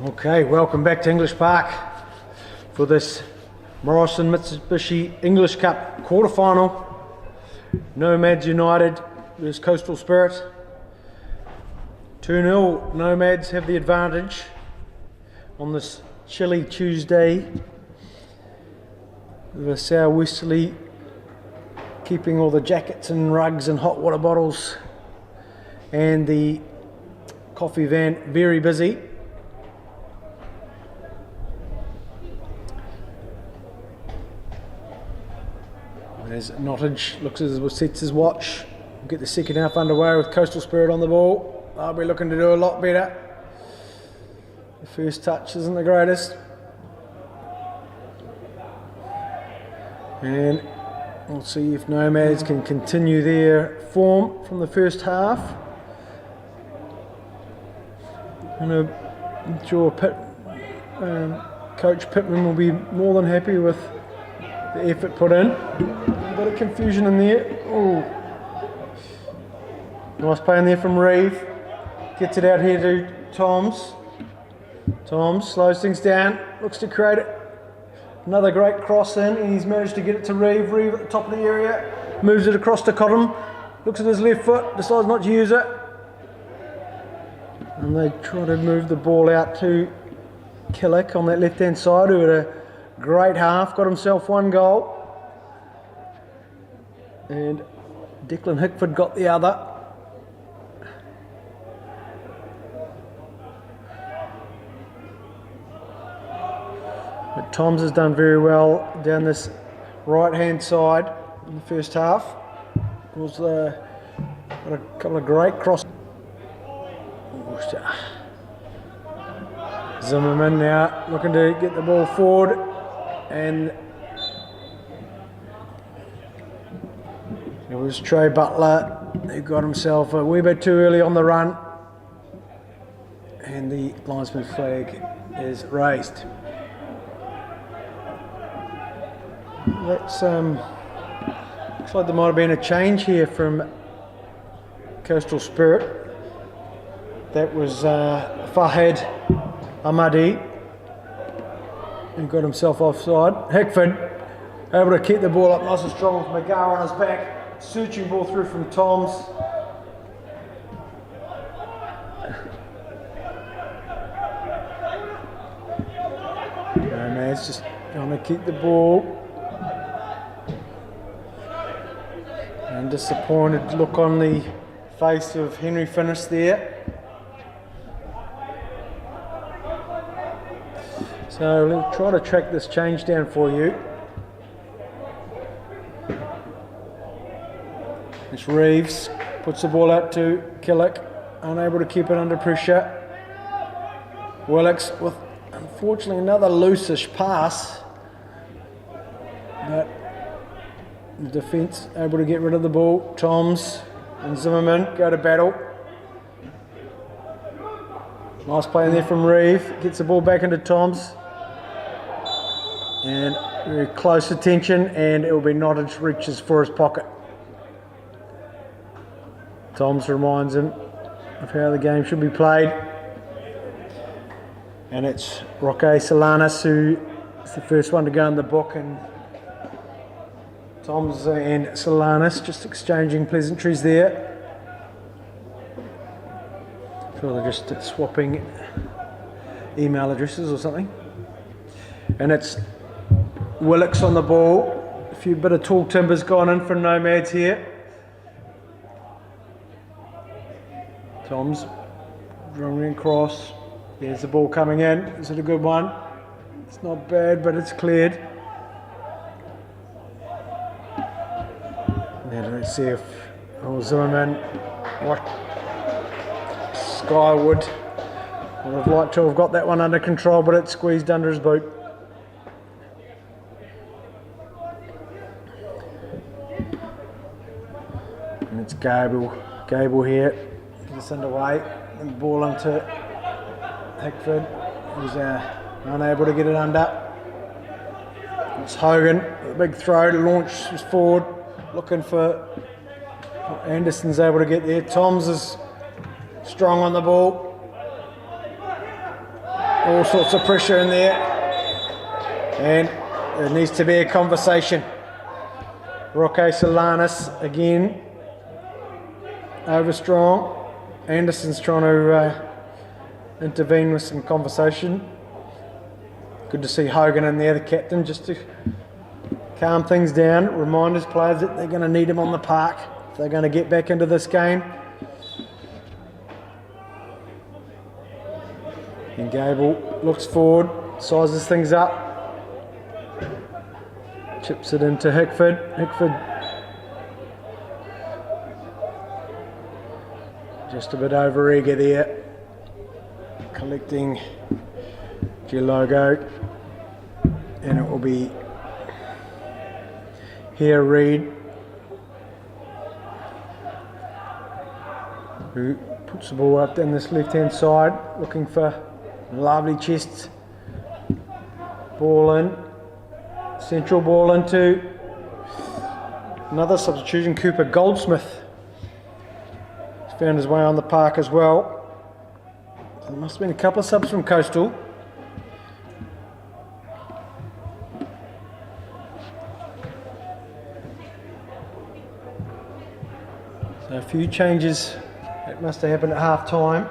Okay, welcome back to English Park for this Morrison Mitsubishi English Cup quarterfinal. Nomads United versus Coastal Spirit. 2-0, Nomads have the advantage on this chilly Tuesday. The southwesterly, keeping all the jackets and rugs and hot water bottles and the coffee van very busy. As Nottage looks as he sets his watch. We'll get the second half underway with Coastal Spirit on the ball. They'll be looking to do a lot better. The first touch isn't the greatest. And we'll see if Nomads can continue their form from the first half. And I'm sure Coach Pittman will be more than happy with the effort put in. A bit of confusion in there. Ooh. Nice play in there from Reeve. Gets it out here to Toms. Toms slows things down. Looks to create another great cross in, and he's managed to get it to Reeve. Reeve at the top of the area. Moves it across to Cotton. Looks at his left foot. Decides not to use it. And they try to move the ball out to Killick on that left hand side, who had a great half, got himself one goal. And Declan Hickford got the other. But Toms has done very well down this right hand side in the first half. It was got a couple of great crosses. Zimmerman now looking to get the ball forward, and it was Trey Butler who got himself a wee bit too early on the run, and the linesman's flag is raised. That's looks like there might have been a change here from Coastal Spirit. That was Fahad Ahmadi, who got himself offside. Hickford able to keep the ball up nice and strong with McGar on his back. Searching ball through from Toms. Nomads just trying to keep the ball. And disappointed look on the face of Henry Finnis there. So we'll try to track this change down for you. It's Reeves, puts the ball out to Killick, unable to keep it under pressure. Willocks with unfortunately another loosish pass, but the defence able to get rid of the ball. Toms and Zimmerman go to battle. Nice play in there from Reeve, gets the ball back into Toms. And very close attention, and it will be Nottage reaches for his pocket. Toms reminds him of how the game should be played. And it's Roque Solanas who is the first one to go in the book, and Toms and Solanas just exchanging pleasantries there. Sure, they're just swapping email addresses or something. And it's Willocks on the ball. A few bit of tall timbers gone in for Nomads here. Toms running across. There's the ball coming in. Is it a good one? It's not bad, but it's cleared. Now let's see if Zimmerman, what Skywood would have liked to have got that one under control, but it squeezed under his boot. And it's Gable here, get us underway, and the ball into Hickford, who's unable to get it under. It's Hogan, a big throw to launch forward, looking for Anderson's able to get there. Toms is strong on the ball. All sorts of pressure in there. And there needs to be a conversation. Roque Solanas again. Over strong. Anderson's trying to intervene with some conversation. Good to see Hogan in there, the captain, just to calm things down. Remind his players that they're going to need him on the park if they're going to get back into this game. And Gable looks forward, sizes things up. Chips it into Hickford. Hickford just a bit over eager there. Collecting your logo. And it will be here Reid, who puts the ball up down this left hand side, looking for lovely chests. Ball in, central ball into another substitution. Cooper Goldsmith has found his way on the park as well. There must have been a couple of subs from Coastal. So a few changes that must have happened at half time.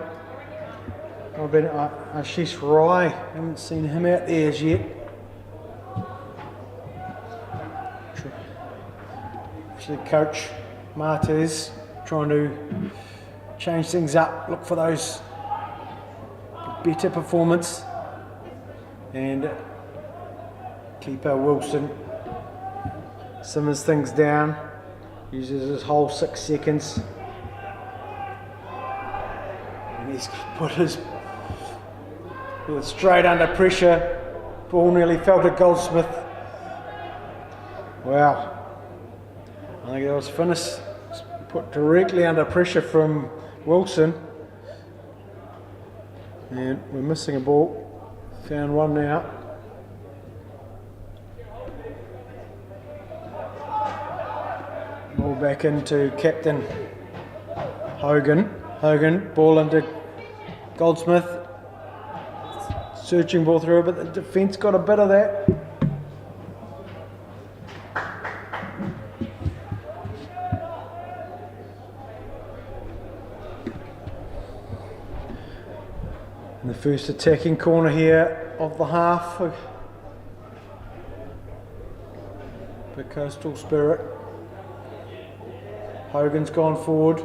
I've been Ashish Rai, haven't seen him out there as yet. Actually, Coach Martez trying to change things up, look for those better performance. And keeper Wilson simmers things down, uses his whole 6 seconds. And he's put his straight under pressure. Ball nearly fell to Goldsmith. Wow. I think that was finished. Put directly under pressure from Wilson. And we're missing a ball. Found one now. Ball back into Captain Hogan. Hogan, ball into Goldsmith. Searching ball through, but the defence got a bit of that. And the first attacking corner here of the half for Coastal Spirit. Hogan's gone forward.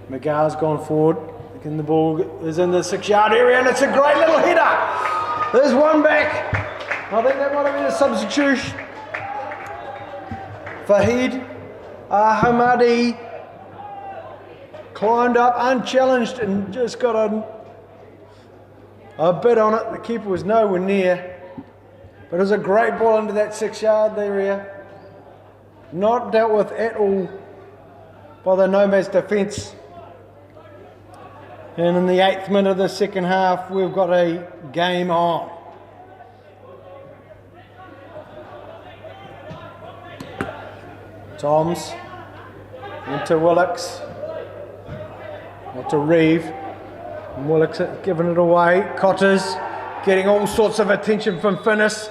McGar's gone forward. And the ball is in the 6-yard area, and it's a great little header. There's one back. I think that might have been a substitution. Fahid Ahmadi climbed up unchallenged and just got a bit on it. The keeper was nowhere near. But it was a great ball into that 6-yard area. Not dealt with at all by the Nomads defence. And in the 8th minute of the second half, we've got a game on. Toms into Willocks, or to Reeve. And Willocks giving it away. Cotters getting all sorts of attention from Finnis.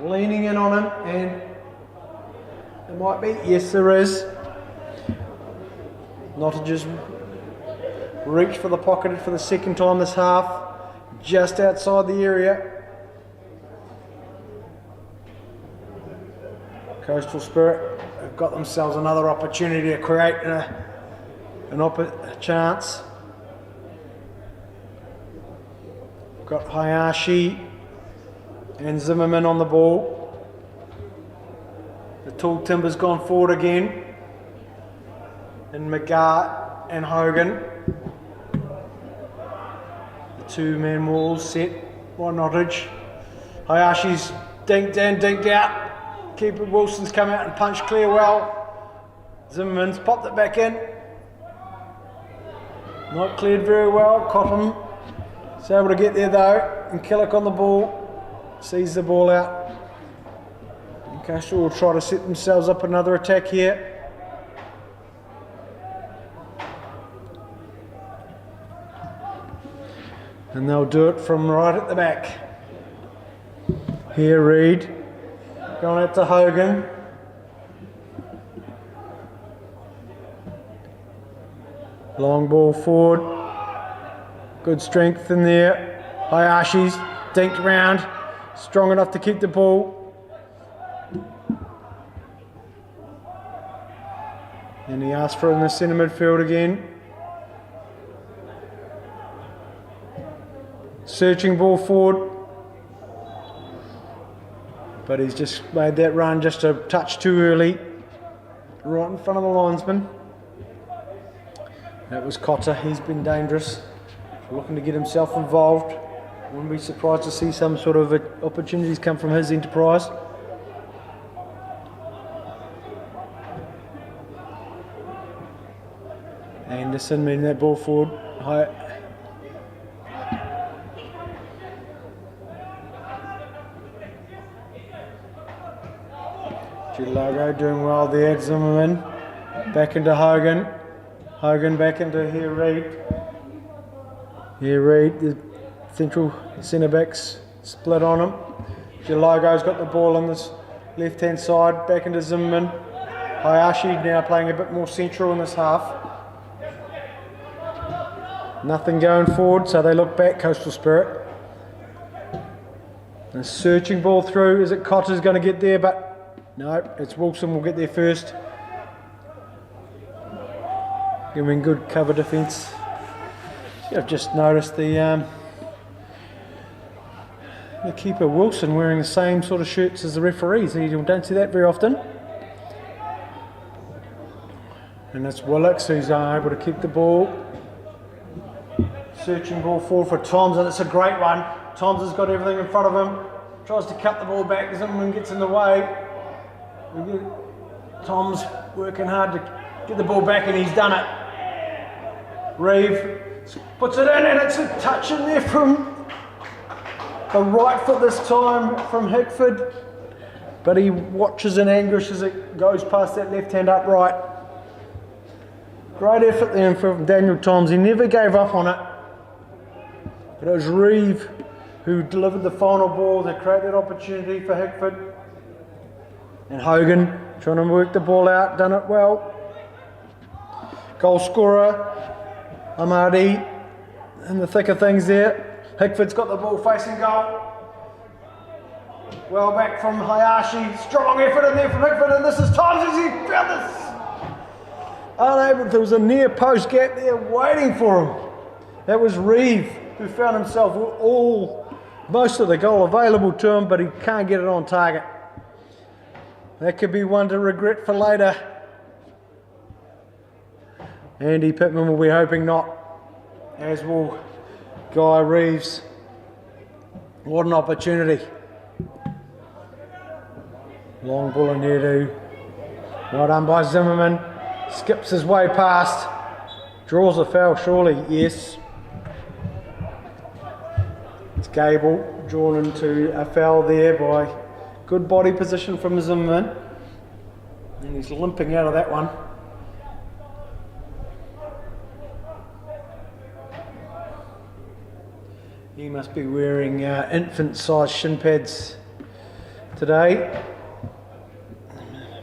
Leaning in on him, and there might be, yes there is. Nottage's reached for the pocket for the second time this half, just outside the area. Coastal Spirit have got themselves another opportunity to create a chance. Got Hayashi and Zimmerman on the ball. The tall timber's gone forward again. And McGar and Hogan. The 2-man wall set by Nottage. Hayashi's dinked in, dinked out. Keeper Wilson's come out and punched clear well. Zimmerman's popped it back in. Not cleared very well. Cotton is able to get there though. And Killick on the ball. Sees the ball out. And Coastal will try to set themselves up another attack here. And they'll do it from right at the back. Here, Reed. Going out to Hogan. Long ball forward. Good strength in there. Hayashi's dinked round. Strong enough to keep the ball. And he asked for it in the centre midfield again. Searching ball forward. But he's just made that run just a touch too early. Right in front of the linesman. That was Cotter. He's been dangerous. Looking to get himself involved. Wouldn't be surprised to see some sort of opportunities come from his enterprise. Anderson moving that ball forward. Gilago doing well there. Zimmerman back into Hogan. Hogan back into here Reed. Here Reed, the central centre backs split on him. Gilago's got the ball on this left hand side. Back into Zimmerman. Hayashi now playing a bit more central in this half. Nothing going forward, so they look back, Coastal Spirit. A searching ball through. Is it Cotter's going to get there? But no, it's Wilson will get there first. Giving good cover defence. I've just noticed the keeper Wilson wearing the same sort of shirts as the referees. You don't see that very often. And that's Willocks who's able to keep the ball. Searching ball forward for Toms, and it's a great one. Toms has got everything in front of him. Tries to cut the ball back. Zimmerman gets in the way. Toms working hard to get the ball back, and he's done it. Reeve puts it in, and it's a touch in there from the right foot this time from Hickford. But he watches in anguish as it goes past that left hand upright. Great effort there from Daniel Toms. He never gave up on it. But it was Reeve who delivered the final ball to create that opportunity for Hickford. And Hogan trying to work the ball out, done it well. Goal scorer, Amadi in the thick of things there. Hickford's got the ball facing goal. Well back from Hayashi, strong effort in there from Hickford, and this is Toms as he found this. Unable, there was a near post gap there waiting for him. That was Reeve who found himself most of the goal available to him, but he can't get it on target. That could be one to regret for later. Andy Pittman will be hoping not, as will Guy Reeves. What an opportunity. Long ball in here too. Well done by Zimmerman. Skips his way past. Draws a foul surely, yes. It's Gable drawn into a foul there by good body position from Zimmerman. And he's limping out of that one. He must be wearing infant-sized shin pads today.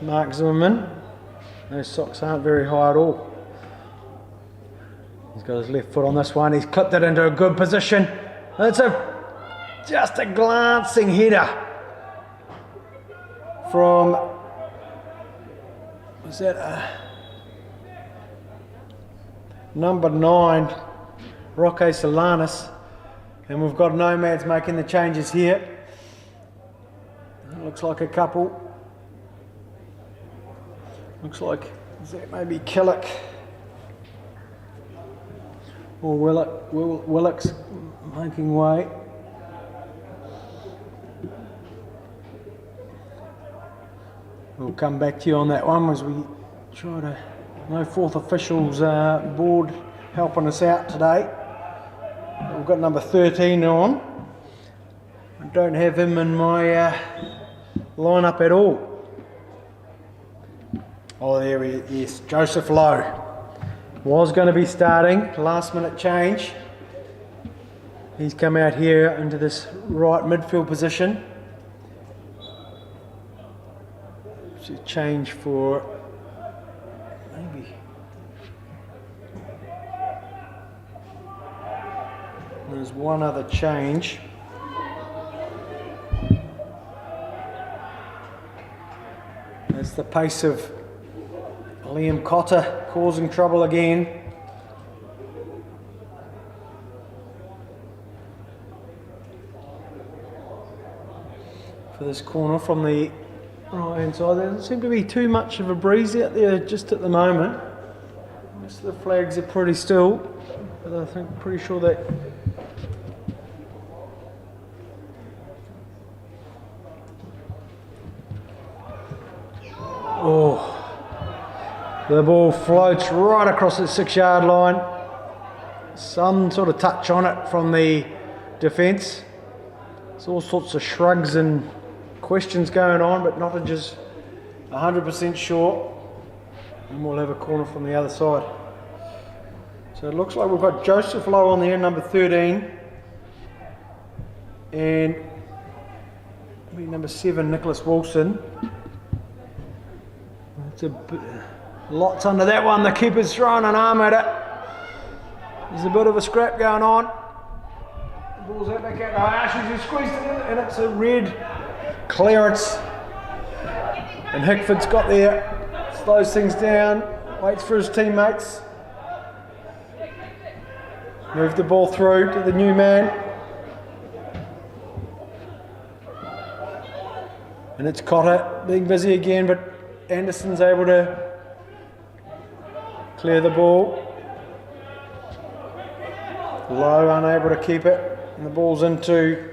Mark Zimmerman. Those socks aren't very high at all. He's got his left foot on this one. He's clipped it into a good position. It's just a glancing header from, was that number 9, Roque Solanas. And we've got Nomads making the changes here. It looks like a couple. Looks like, is that maybe Killick or Willocks making way. We'll come back to you on that one as we try to, no fourth officials board helping us out today. We've got number 13 on. I don't have him in my lineup at all. Oh, there he is. Yes, Joseph Lowe was going to be starting. Last minute change. He's come out here into this right midfield position. Should change for maybe. There's one other change. That's the pace of Liam Cotter causing trouble again. For this corner from the right hand side, there doesn't seem to be too much of a breeze out there just at the moment. Most of the flags are pretty still, but I think pretty sure that the ball floats right across the 6-yard line. Some sort of touch on it from the defence. There's all sorts of shrugs and questions going on, but Nottage is 100% sure. And we'll have a corner from the other side. So it looks like we've got Joseph Lowe on there, number 13. And maybe number 7, Nicholas Wilson. It's lots under that one. The keeper's throwing an arm at it. There's a bit of a scrap going on. The ball's out back out. Actually, just squeezed it in, and it's a red clearance. And Hickford's got there, slows things down, waits for his teammates. Move the ball through to the new man. And it's Cotter being busy again, but Anderson's able to clear the ball. Lowe unable to keep it, and the ball's into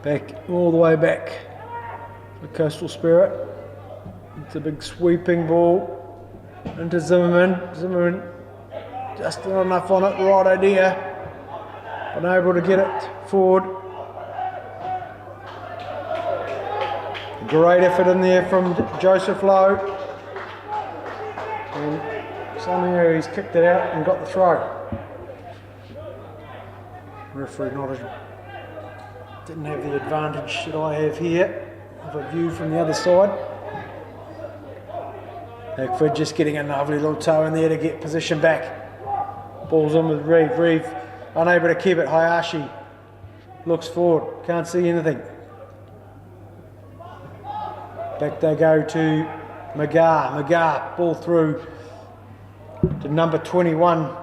back all the way back for Coastal Spirit. It's a big sweeping ball into Zimmerman. Zimmerman just not enough on it, right idea, unable to get it forward. Great effort in there from Joseph Lowe, and somehow he's kicked it out and got the throw. Referee Nottage didn't have the advantage that I have here of a view from the other side. Hickford just getting a lovely little toe in there to get position back. Ball's in with Reeve. Reeve unable to keep it. Hayashi looks forward, can't see anything. Back they go to McGar. McGar, ball through to number 21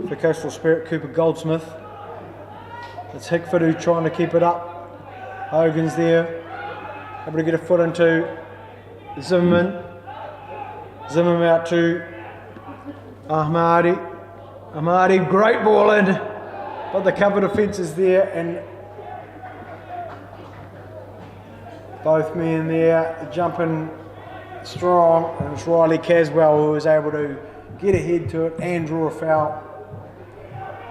for Coastal Spirit, Cooper Goldsmith. It's Hickford who's trying to keep it up. Hogan's there, able to get a foot into Zimmerman. Zimmerman out to Ahmadi. Ahmadi, great ball in, but the cover defence is there, and both men there jumping strong, and it's Riley Caswell who was able to get ahead to it and draw a foul.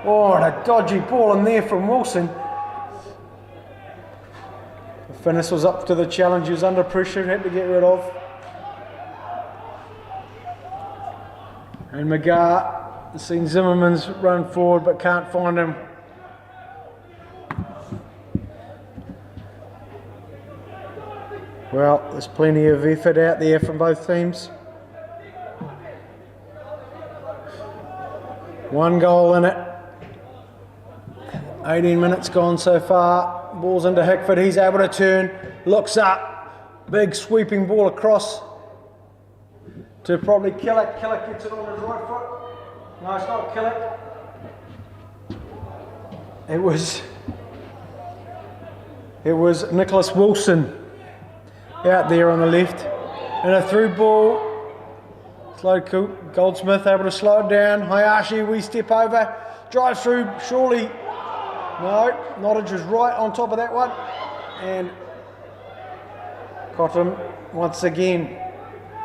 Oh, and a dodgy ball in there from Wilson. Finnis was up to the challenge, he was under pressure and had to get rid of. And McGar has seen Zimmerman's run forward but can't find him. Well, there's plenty of effort out there from both teams. One goal in it. 18 minutes gone so far. Ball's into Hickford. He's able to turn. Looks up. Big sweeping ball across to probably Killick. Killick gets it on his right foot. No, it's not Killick. It was Nicholas Wilson out there on the left. And a through ball. Slow Goldsmith able to slow it down. Hayashi, we step over. Drives through, surely. No, Nottage was right on top of that one. And Cotton once again,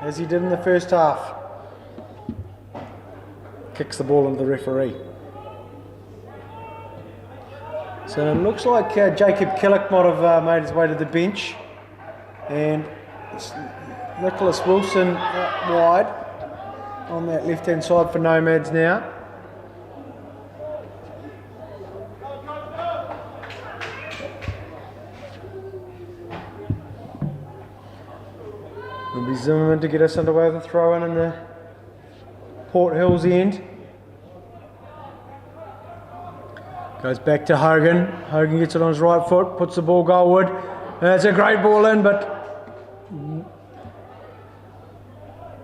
as he did in the first half, kicks the ball into the referee. So it looks like Jacob Killick might have made his way to the bench. And it's Nicholas Wilson out wide on that left-hand side for Nomads now. It'll be Zimmerman to get us underway with a throw in the Port Hills end. Goes back to Hogan. Hogan gets it on his right foot, puts the ball goalward. It's a great ball in, but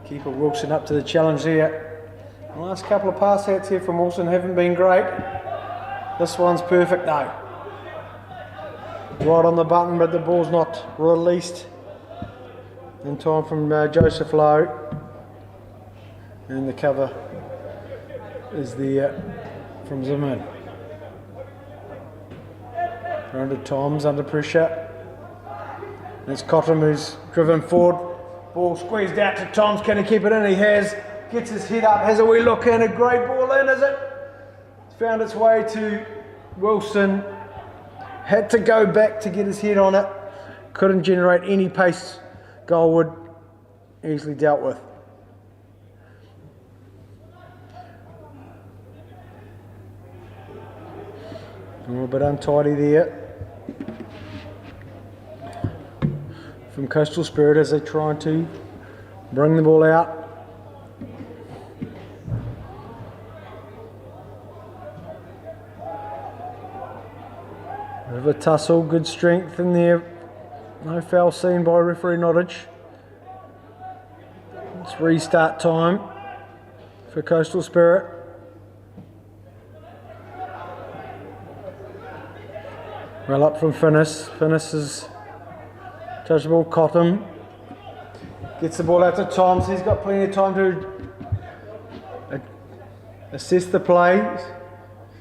keeper Wilson up to the challenge there. The last couple of pass outs here from Wilson haven't been great. This one's perfect though. Right on the button, but the ball's not released in time from Joseph Lowe. And the cover is there from Zimmerman. Under Toms, under pressure. And it's Cottam who's driven forward. Ball squeezed out to Toms. Can he keep it in? He has. Gets his head up, has a wee look in. A great ball in, is it? It's found its way to Wilson. Had to go back to get his head on it. Couldn't generate any pace. Goalwood easily dealt with. A little bit untidy there from Coastal Spirit as they try to bring the ball out. Bit of a tussle, good strength in there. No foul seen by referee Nottage. It's restart time for Coastal Spirit. Well up from Finnis. Finnis is touch the ball. Cottam gets the ball out to Toms. He's got plenty of time to assess the play.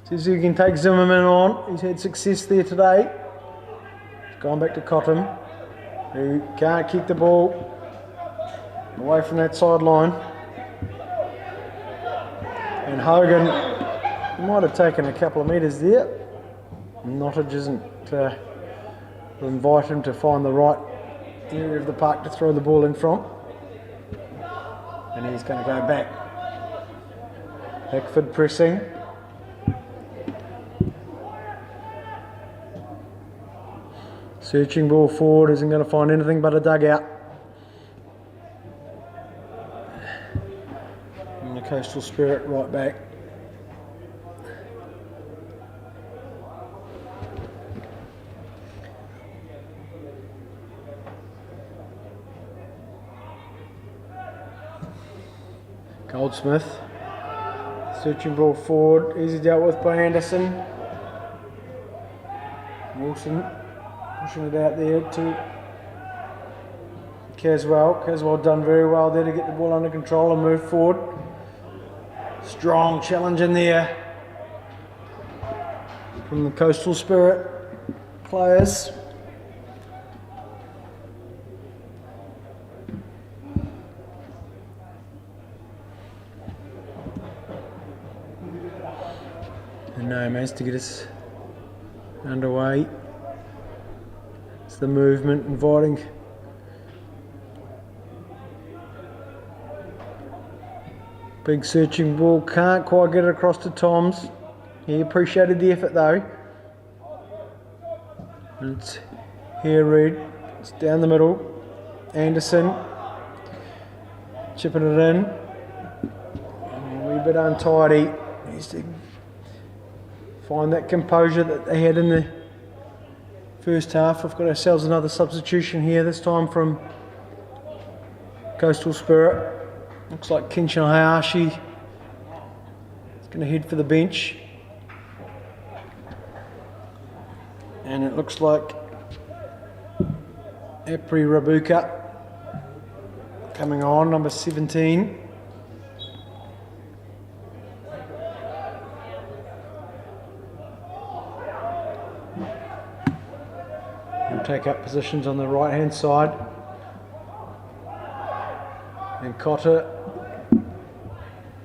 Says he can take Zimmerman on. He's had success there today. He's gone back to Cottam, who can't keep the ball away from that sideline. And Hogan might have taken a couple of metres there. Nottage isn't will invite him to find the right area of the park to throw the ball in from. And he's going to go back. Hickford pressing. Searching ball forward, isn't going to find anything but a dugout. And the Coastal Spirit right back. Goldsmith, searching ball forward, easy dealt with by Anderson. Wilson pushing it out there to Caswell. Caswell done very well there to get the ball under control and move forward. Strong challenge in there from the Coastal Spirit players. And Nomads to get us underway. It's the movement inviting big searching ball, can't quite get it across to Toms. He appreciated the effort though. And it's here Reed, it's down the middle. Anderson chipping it in. A wee bit untidy. Needs to find that composure that they had in the first half. We've got ourselves another substitution here, this time from Coastal Spirit. Looks like Kenshin Hayashi is going to head for the bench. And it looks like Apri Rabuka coming on, number 17. We'll take up positions on the right hand side. And Cotter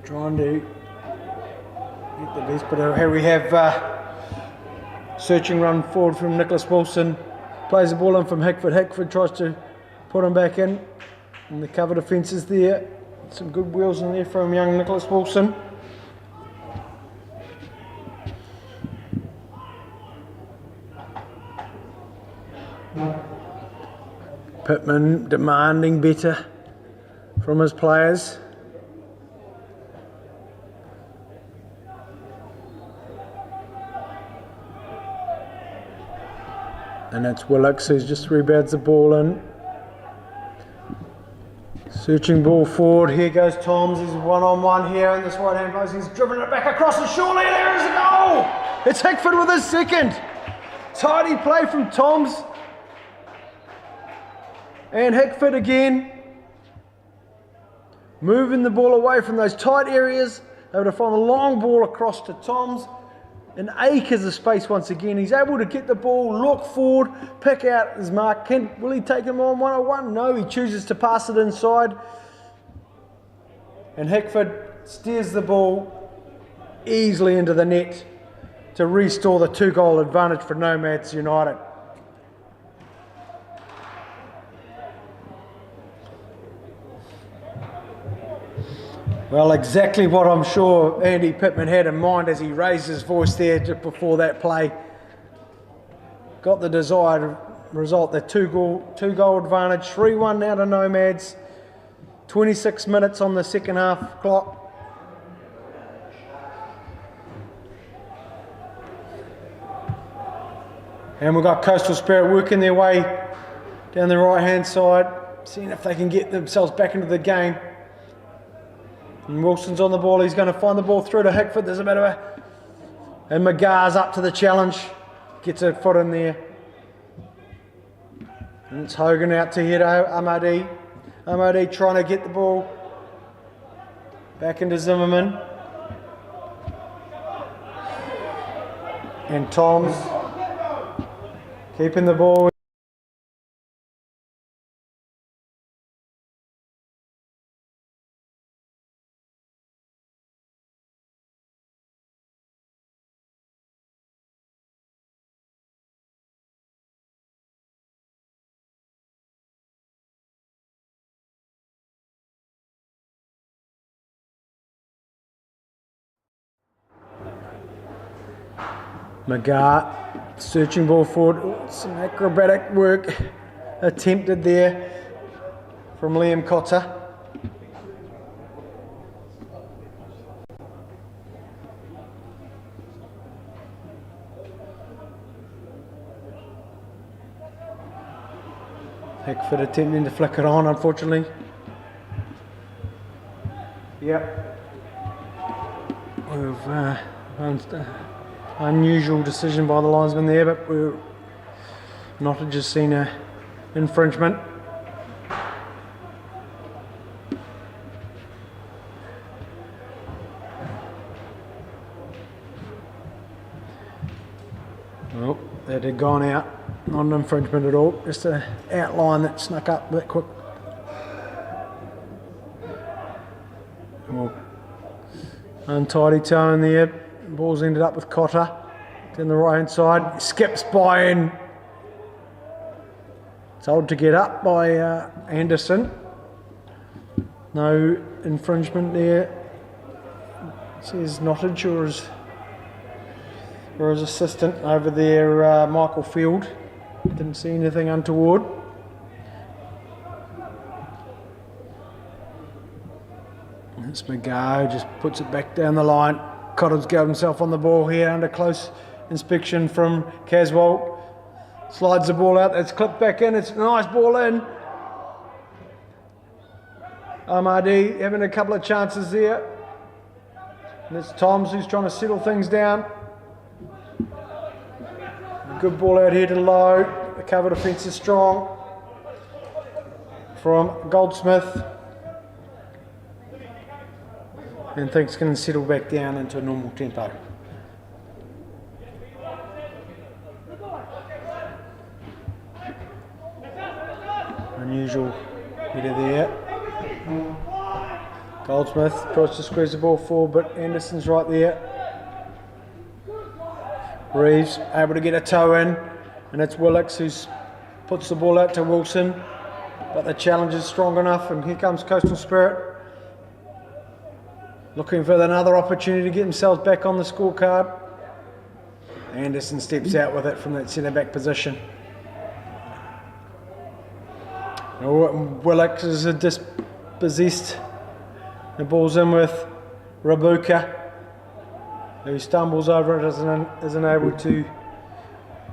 trying to get the best, but here we have searching run forward from Nicholas Wilson, plays the ball in from Hickford. Hickford tries to put him back in, and the cover defence is there. Some good wheels in there from young Nicholas Wilson. Pittman demanding better. from his players. And it's Willocks who's just rebounds the ball in. Searching ball forward. Here goes Toms. He's one-on-one here in this right-hand post. He's driven it back across and surely there is a goal! It's Hickford with his second. Tidy play from Toms. And Hickford again. Moving the ball away from those tight areas. Able to find a long ball across to Toms. An acres of space once again. He's able to get the ball, look forward, pick out his mark. Will he take him on 101? No, he chooses to pass it inside. And Hickford steers the ball easily into the net to restore the 2-goal advantage for Nomads United. Well, exactly what I'm sure Andy Pittman had in mind as he raised his voice there just before that play. Got the desired result, the two-goal advantage, 3-1 now to Nomads. 26 minutes on the second half clock. And we've got Coastal Spirit working their way down the right-hand side, seeing if they can get themselves back into the game. And Wilson's on the ball. He's going to find the ball through to Hickford. There's a bit of a... And McGar's up to the challenge. Gets a foot in there. And it's Hogan out to Hiro. Amadi. Amadi trying to get the ball back into Zimmerman. And Toms keeping the ball. McGar searching ball forward. Some acrobatic work attempted there from Liam Cotter. Hickford attempting to flick it on, unfortunately. Yep. We've unusual decision by the linesman there, but we're not just seen a infringement. Oh, that had gone out. Not an infringement at all, just an outline that snuck up a bit quick. Well, untidy toe in there. Ball's ended up with Cotter down the right hand side. Skips by and told to get up by Anderson. No infringement there. Says Nottage or his assistant over there, Michael Field. Didn't see anything untoward. It's McGar who just puts it back down the line. Cotter's got himself on the ball here under close inspection from Caswell. Slides the ball out, it's clipped back in, it's a nice ball in. Amadi having a couple of chances there. And it's Toms who's trying to settle things down. Good ball out here to Lowe. The cover defence is strong from Goldsmith. And things can settle back down into a normal tempo. Unusual header there. Goldsmith tries to squeeze the ball forward, but Anderson's right there. Reeves able to get a toe in, and it's Willocks who puts the ball out to Wilson, but the challenge is strong enough, and here comes Coastal Spirit. Looking for another opportunity to get themselves back on the scorecard. Anderson steps out with it from that centre-back position. Willocks is possessed. The ball's in with Rabuka, who stumbles over it, isn't able to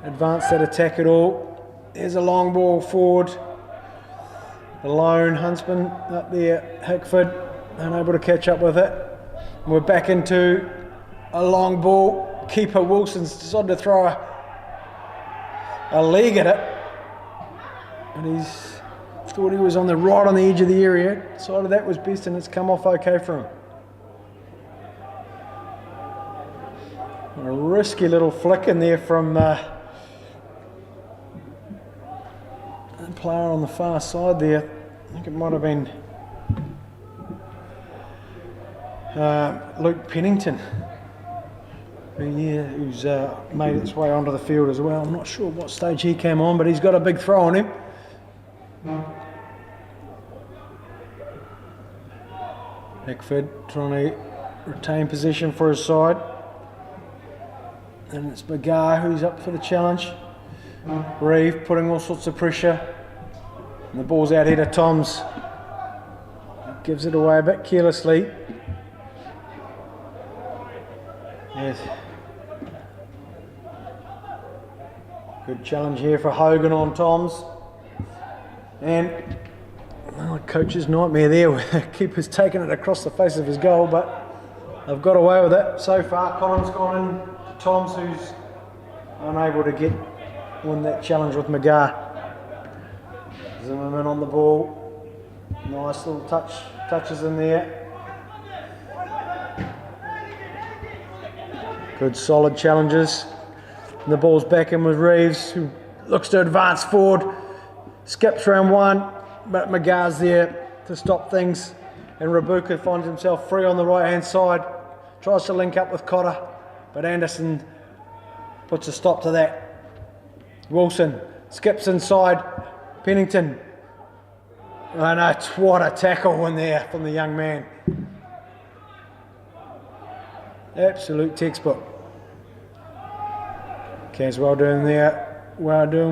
advance that attack at all. There's a long ball forward. The lone huntsman up there, Hickford, unable to catch up with it. We're back into a long ball. Keeper Wilson's decided to throw a leg at it, and he's thought he was on the right on the edge of the area. Decided that was best, and it's come off okay for him. A risky little flick in there from a player on the far side there. I think it might have been Luke Pennington, who's made its way onto the field as well. I'm not sure what stage he came on, but he's got a big throw on him. Hickford trying to retain possession for his side. And it's Magar who's up for the challenge. Reeve putting all sorts of pressure. And the ball's out here to Toms. Gives it away a bit carelessly. Yes. Good challenge here for Hogan on Toms. And well, coach's nightmare there where the keeper's taken it across the face of his goal, but they've got away with it so far. Collins gone in to Toms, who's unable to win that challenge with Magar. Zimmerman on the ball. Nice little touches in there. Good solid challenges. And the ball's back in with Reeves, who looks to advance forward. Skips round one, but Magar's there to stop things. And Rabuka finds himself free on the right hand side. Tries to link up with Cotter, but Anderson puts a stop to that. Wilson skips inside. Pennington. I know, what a tackle in there from the young man. Absolute textbook. Caswell doing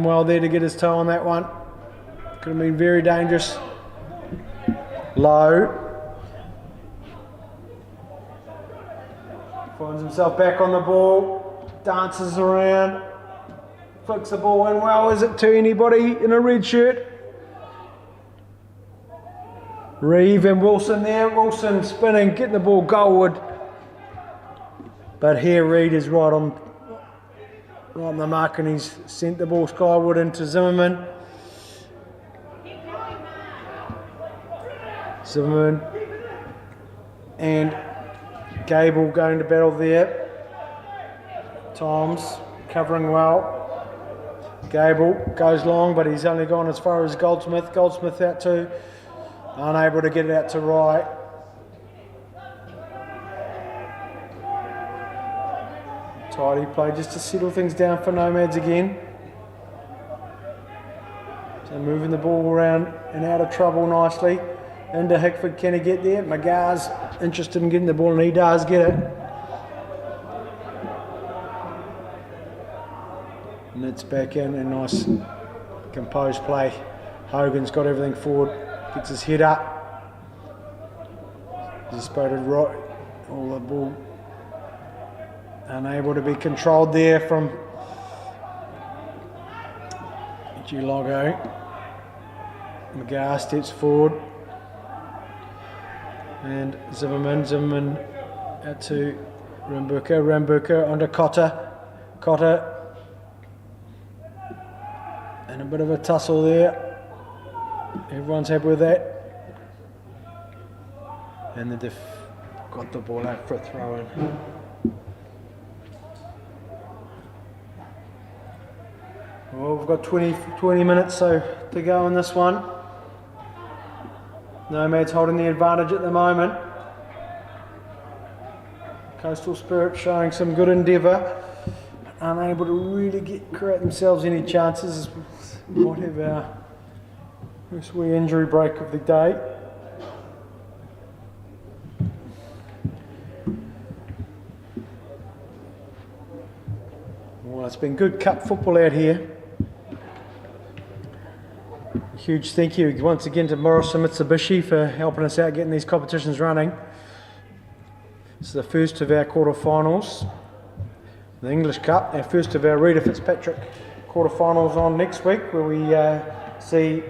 well there to get his toe on that one. Could have been very dangerous. Low. Finds himself back on the ball. Dances around. Flicks the ball in well. Is it to anybody in a red shirt? Reeve and Wilson there. Wilson spinning, getting the ball goalward. But here Reed is right on the mark, and he's sent the ball skyward into Zimmerman. Zimmerman and Gable going to battle there. Toms covering well. Gable goes long, but he's only gone as far as Goldsmith. Goldsmith out too. Unable to get it out to right. Tidy play just to settle things down for Nomads again. So moving the ball around and out of trouble nicely. Into Hickford, can he get there? Magar's interested in getting the ball, and he does get it. And it's back in, a nice composed play. Hogan's got everything forward, gets his head up. He's spotted right, all the ball unable to be controlled there from Gilogo. Magar steps forward. And Zimmerman out to Rambuka onto Cotter. And a bit of a tussle there. Everyone's happy with that. And the diff got the ball out for a throw in. Well, we've got 20 minutes to go in this one. Nomads holding the advantage at the moment. Coastal Spirit showing some good endeavour. Unable to really create themselves any chances. Might have our first wee injury break of the day. Well, it's been good cup football out here. Huge thank you once again to Morrison Mitsubishi for helping us out getting these competitions running. This is the first of our quarterfinals, the English Cup, our first of our Rita Fitzpatrick quarterfinals on next week, where we see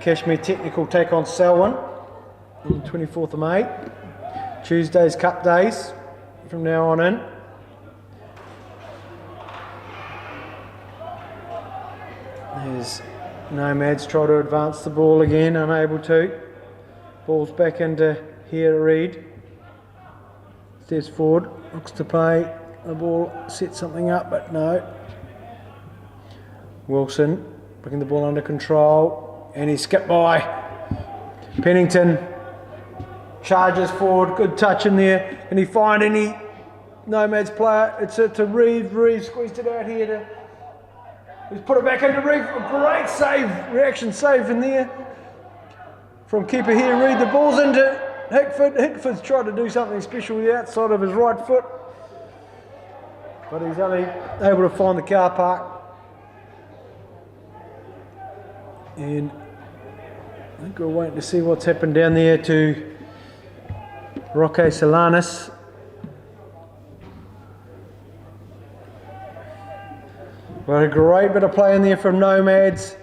Kashmir Technical take on Selwyn on the 24th of May. Tuesday's Cup days from now on in. There's Nomads try to advance the ball again, unable to. Ball's back into here to Reed. Steps forward, looks to play the ball, set something up, but no. Wilson bringing the ball under control, and he skipped by. Pennington charges forward, good touch in there. Can he find any Nomads player? It's to Reed. Reed squeezed it out here to. He's put it back into Reed. A great save, reaction save in there from keeper here. Reed, the ball's into Hickford. Hickford's tried to do something special with the outside of his right foot, but he's only able to find the car park. And I think we're waiting to see what's happened down there to Roque Solanas. Well, a great bit of play in there from Nomads.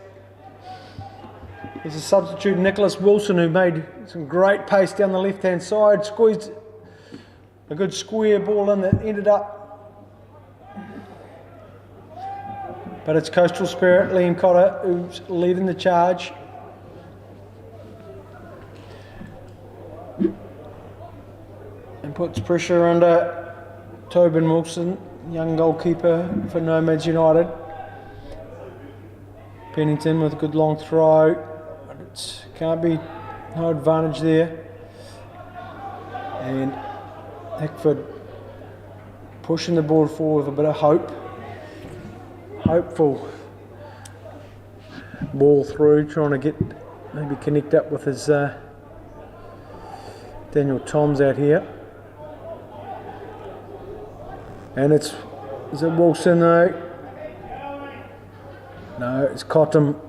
There's a substitute, Nicholas Wilson, who made some great pace down the left-hand side, squeezed a good square ball in that ended up. But it's Coastal Spirit, Liam Cotter, who's leading the charge. And puts pressure under Tobin Wilson, young goalkeeper for Nomads United. Pennington with a good long throw, but it can't be no advantage there. And Hickford pushing the ball forward with a bit of hope. Hopeful ball through, trying to get maybe connect up with his Daniel Toms out here. And is it Wilson though? No, it's Cottam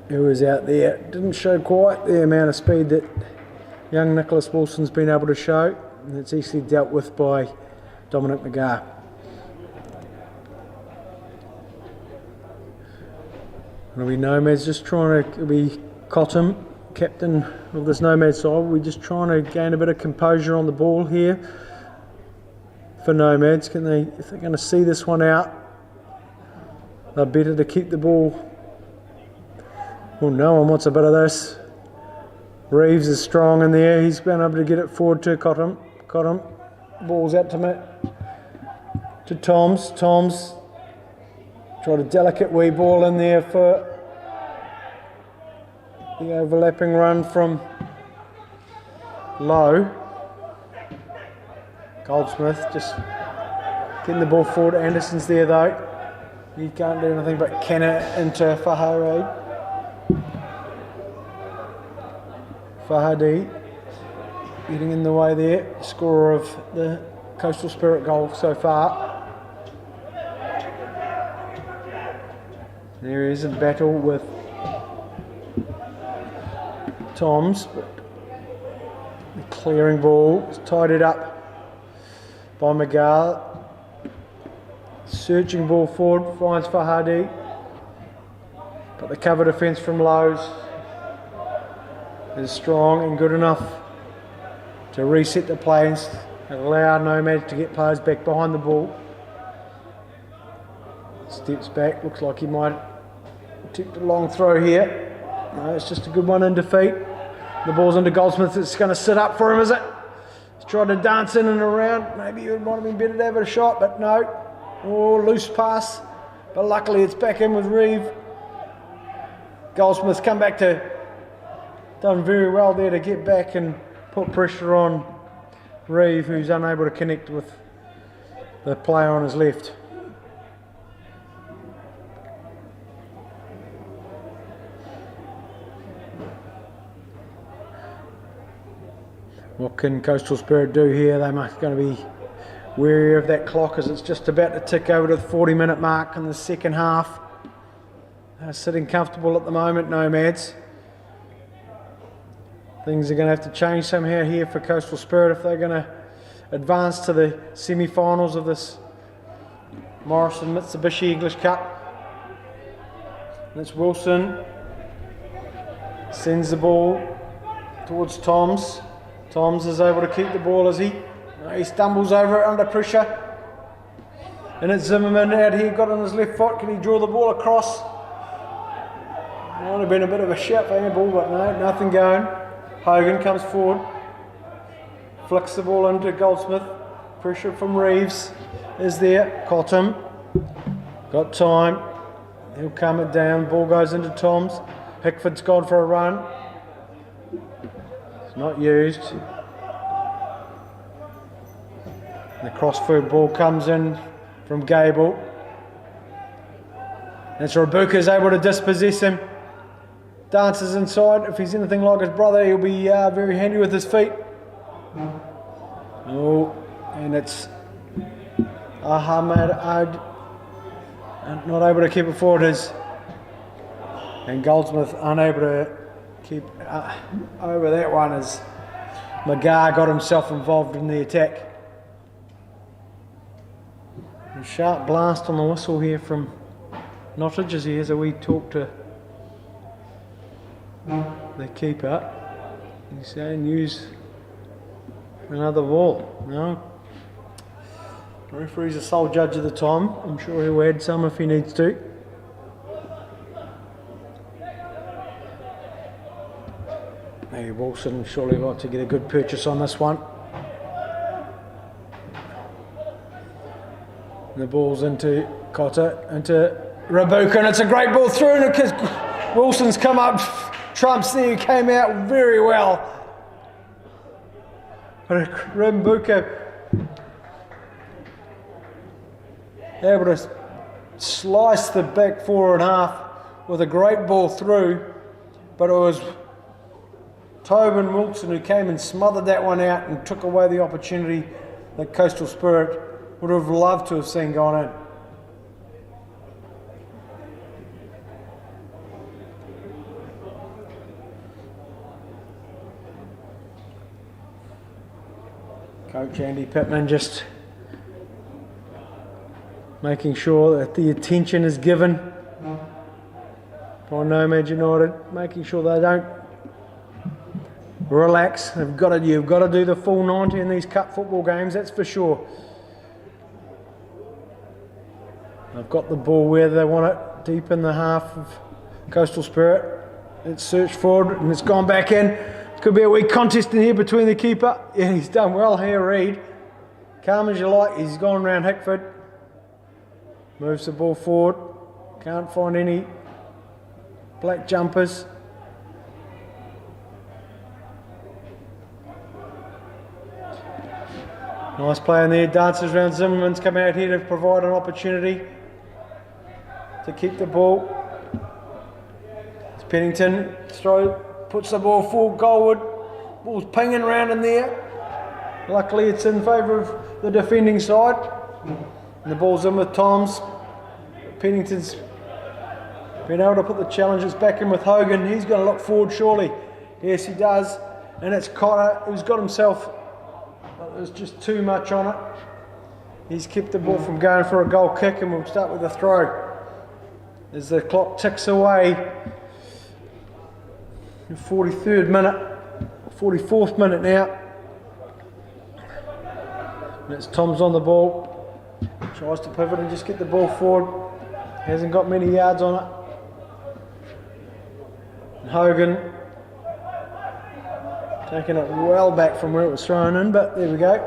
who was out there. Didn't show quite the amount of speed that young Nicholas Wilson's been able to show, and it's easily dealt with by Dominic McGar. It'll be Nomads just trying to, it'll be Cottam, captain of this Nomad side. We're just trying to gain a bit of composure on the ball here for Nomads. If they're going to see this one out, they're better to keep the ball. Well, no one wants a bit of this. Reeves is strong in there. He's been able to get it forward to Cottam. Cottam, ball's out to Toms. Toms tried a delicate wee ball in there for the overlapping run from Lowe. Goldsmith just getting the ball forward. Anderson's there though. He can't do anything but can it into Fahadi getting in the way there. Scorer of the Coastal Spirit goal so far. There he is in battle with Toms, but the clearing ball is tied it up by McGar. Searching ball forward, finds Fahadi, but the cover defence from Lowe's is strong and good enough to reset the play and allow Nomads to get players back behind the ball. Steps back, looks like he might take the long throw here. No, it's just a good one in defeat. The ball's into Goldsmith. It's going to sit up for him, is it? He's tried to dance in and around. Maybe it might have been better to have a shot, but no. Oh, loose pass, but luckily it's back in with Reeve. Goldsmith's come back to, done very well there to get back and put pressure on Reeve, who's unable to connect with the player on his left. What can Coastal Spirit do here? They must going to be wary of that clock as it's just about to tick over to the 40-minute mark in the second half. sitting comfortable at the moment, Nomads. Things are going to have to change somehow here for Coastal Spirit if they're going to advance to the semi-finals of this Morrison Mitsubishi English Cup. And it's Wilson. Sends the ball towards Toms. Toms is able to keep the ball, is he? No, he stumbles over it under pressure. And it's Zimmerman out here, got on his left foot. Can he draw the ball across? Might have been a bit of a shout for handball, but no, nothing going. Hogan comes forward. Flicks the ball into Goldsmith. Pressure from Reeves is there. Cottam. Got time. He'll calm it down. Ball goes into Toms. Hickford's gone for a run. It's not used. The crossfield ball comes in from Gable. And it's Rabuka's able to dispossess him. Dances inside. If he's anything like his brother, he'll be very handy with his feet. Oh, and it's Ahmed Ad not able to keep it forward. And Goldsmith unable to keep over that one as McGar got himself involved in the attack. A sharp blast on the whistle here from Nottage as he has a wee talk to the keeper. He's saying use another ball. No. The referee's the sole judge of the time. I'm sure he'll add some if he needs to. Maybe Wilson surely like to get a good purchase on this one. And the ball's into Cotter, into Rabuka, and it's a great ball through, and because Wilson's come up, trumps there, came out very well. But Rabuka able to slice the back 4.5 with a great ball through, but it was Tobin Wilson who came and smothered that one out and took away the opportunity that Coastal Spirit would have loved to have seen gone in. Coach Andy Pittman just making sure that the attention is given by Nomads United, making sure they don't relax. You've got to do the full 90 in these cup football games, that's for sure. They've got the ball where they want it, deep in the half of Coastal Spirit. It's searched forward and it's gone back in. It could be a wee contest in here between the keeper. Yeah, he's done well here, Reid. Calm as you like, he's gone around Hickford. Moves the ball forward. Can't find any black jumpers. Nice play in there. Dances around. Zimmerman's come out here to provide an opportunity to keep the ball. It's Pennington. Puts the ball full goalward. Ball's pinging around in there. Luckily it's in favour of the defending side. And the ball's in with Toms. Pennington's been able to put the challenges back in with Hogan. He's going to look forward surely. Yes, he does. And it's Cotter who's got himself, there's just too much on it. He's kept the ball from going for a goal kick, and we'll start with the throw. As the clock ticks away, the 43rd minute, 44th minute now. And it's Toms on the ball. Tries to pivot and just get the ball forward. Hasn't got many yards on it. And Hogan taking it well back from where it was thrown in, but there we go.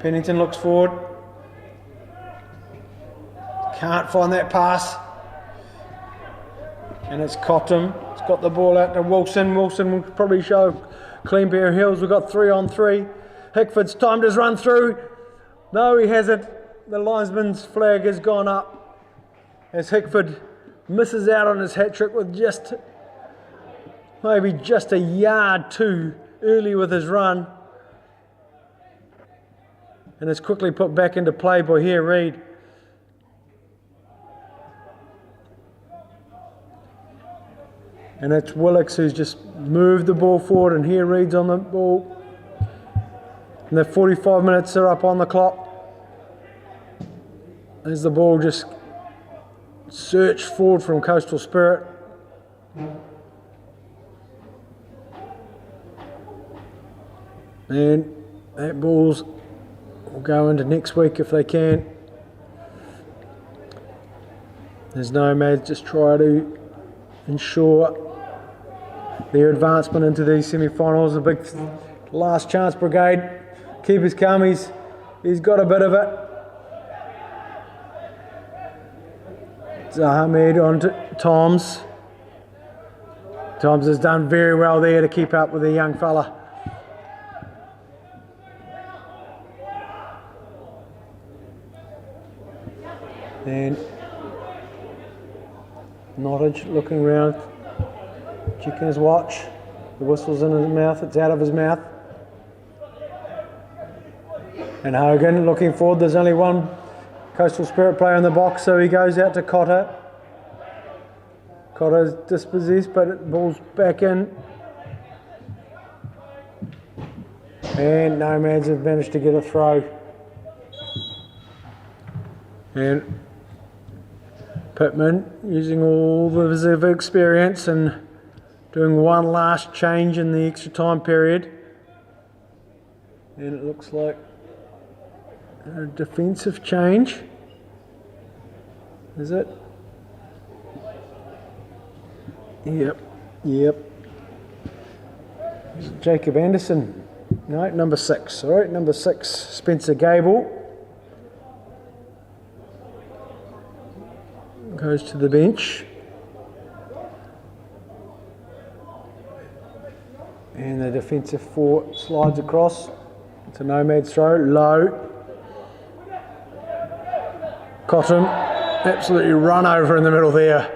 Pennington looks forward. Can't find that pass. And it's Cottam. It's got the ball out to Wilson. Wilson will probably show a clean pair of heels. We've got 3-on-3. Hickford's timed his run through. No, he hasn't. The linesman's flag has gone up as Hickford misses out on his hat-trick with maybe just a yard too early with his run. And it's quickly put back into play by here, Reid. And it's Willocks who's just moved the ball forward, and here Reed's on the ball. And the 45 minutes are up on the clock. There's the ball just searched forward from Coastal Spirit. And that ball's will go into next week if they can. There's Nomads just try to ensure their advancement into these semi-finals. A big last chance brigade. Keeper's come, he's got a bit of it. Zahamed on to Toms. Toms has done very well there to keep up with the young fella. And Nottage looking around, checking his watch. The whistle's in his mouth, it's out of his mouth. And Hogan looking forward, there's only one Coastal Spirit player in the box, so he goes out to Cotter. Cotter's dispossessed, but it ball's back in. And Nomads have managed to get a throw. And Pittman using all of his experience and doing one last change in the extra time period. And it looks like a defensive change. Is it? Yep. Jacob Anderson. No, number 6. All right, number 6, Spencer Gable. Goes to the bench. And the defensive 4 slides across. It's a Nomads throw, low. Cotton, absolutely run over in the middle there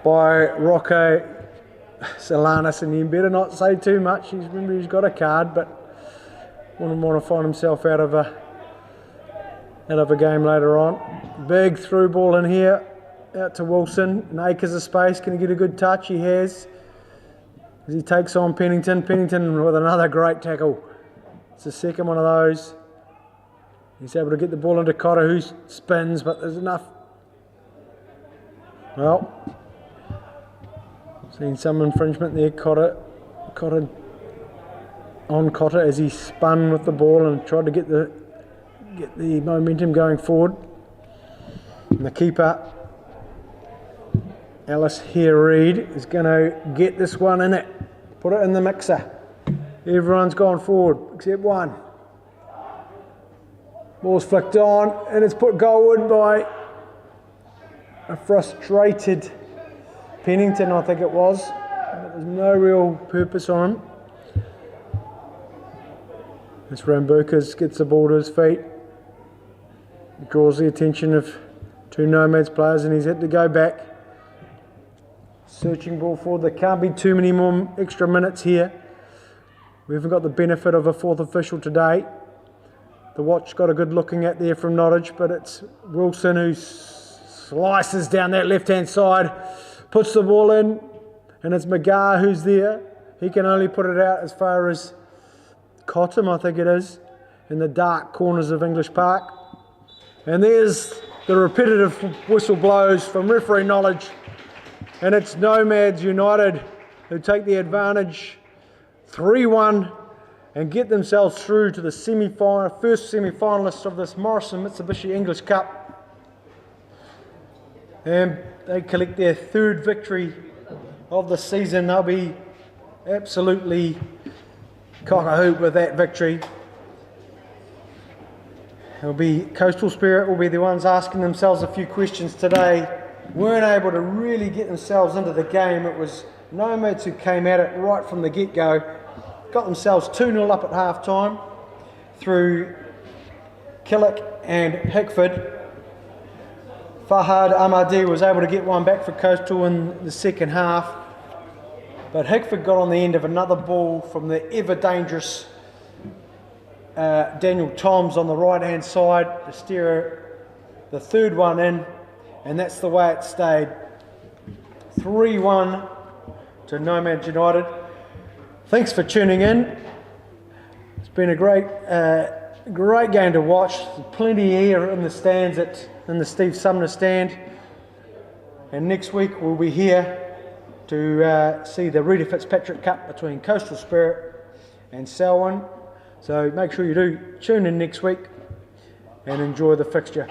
by Rocco Solanas, and he better not say too much. Remember, he's got a card, but wouldn't want to find himself out of a game later on. Big through ball in here, out to Wilson, and acres of space. Can he get a good touch? He has. As he takes on Pennington. Pennington with another great tackle. It's the second one of those. He's able to get the ball into Cotter, who spins, but there's enough. Well, seen some infringement there. Cotter on Cotter as he spun with the ball and tried to get the momentum going forward. And the keeper, Alice Reed, is going to get this one in it. Put it in the mixer. Everyone's gone forward except one. Ball's flicked on and it's put goalward by a frustrated Pennington, I think it was. There's no real purpose on him. This Rambukas gets the ball to his feet. Draws the attention of 2 Nomads players, and he's had to go back. Searching ball forward. There can't be too many more extra minutes here. We haven't got the benefit of a 4th official today. The watch got a good looking at there from Nottage, but it's Wilson who slices down that left-hand side, puts the ball in, and it's McGar who's there. He can only put it out as far as Cottam, I think it is, in the dark corners of English Park. And there's the repetitive whistle blows from referee Knowledge, and it's Nomads United who take the advantage 3-1 and get themselves through to the first semi-finalists of this Morrison Mitsubishi English Cup. And they collect their 3rd victory of the season. They'll be absolutely cock-a-hoop with that victory. Coastal Spirit will be the ones asking themselves a few questions today. Weren't able to really get themselves into the game. It was Nomads who came at it right from the get-go. Got themselves 2-0 up at half-time through Killick and Hickford. Fahad Ahmadi was able to get one back for Coastal in the second half, but Hickford got on the end of another ball from the ever-dangerous Daniel Toms on the right-hand side to steer the 3rd one in, and that's the way it stayed. 3-1 to Nomads United. Thanks for tuning in. It's been a great game to watch. Plenty here in the stands in the Steve Sumner stand. And next week we'll be here to see the Rita Fitzpatrick Cup between Coastal Spirit and Selwyn. So make sure you do tune in next week and enjoy the fixture.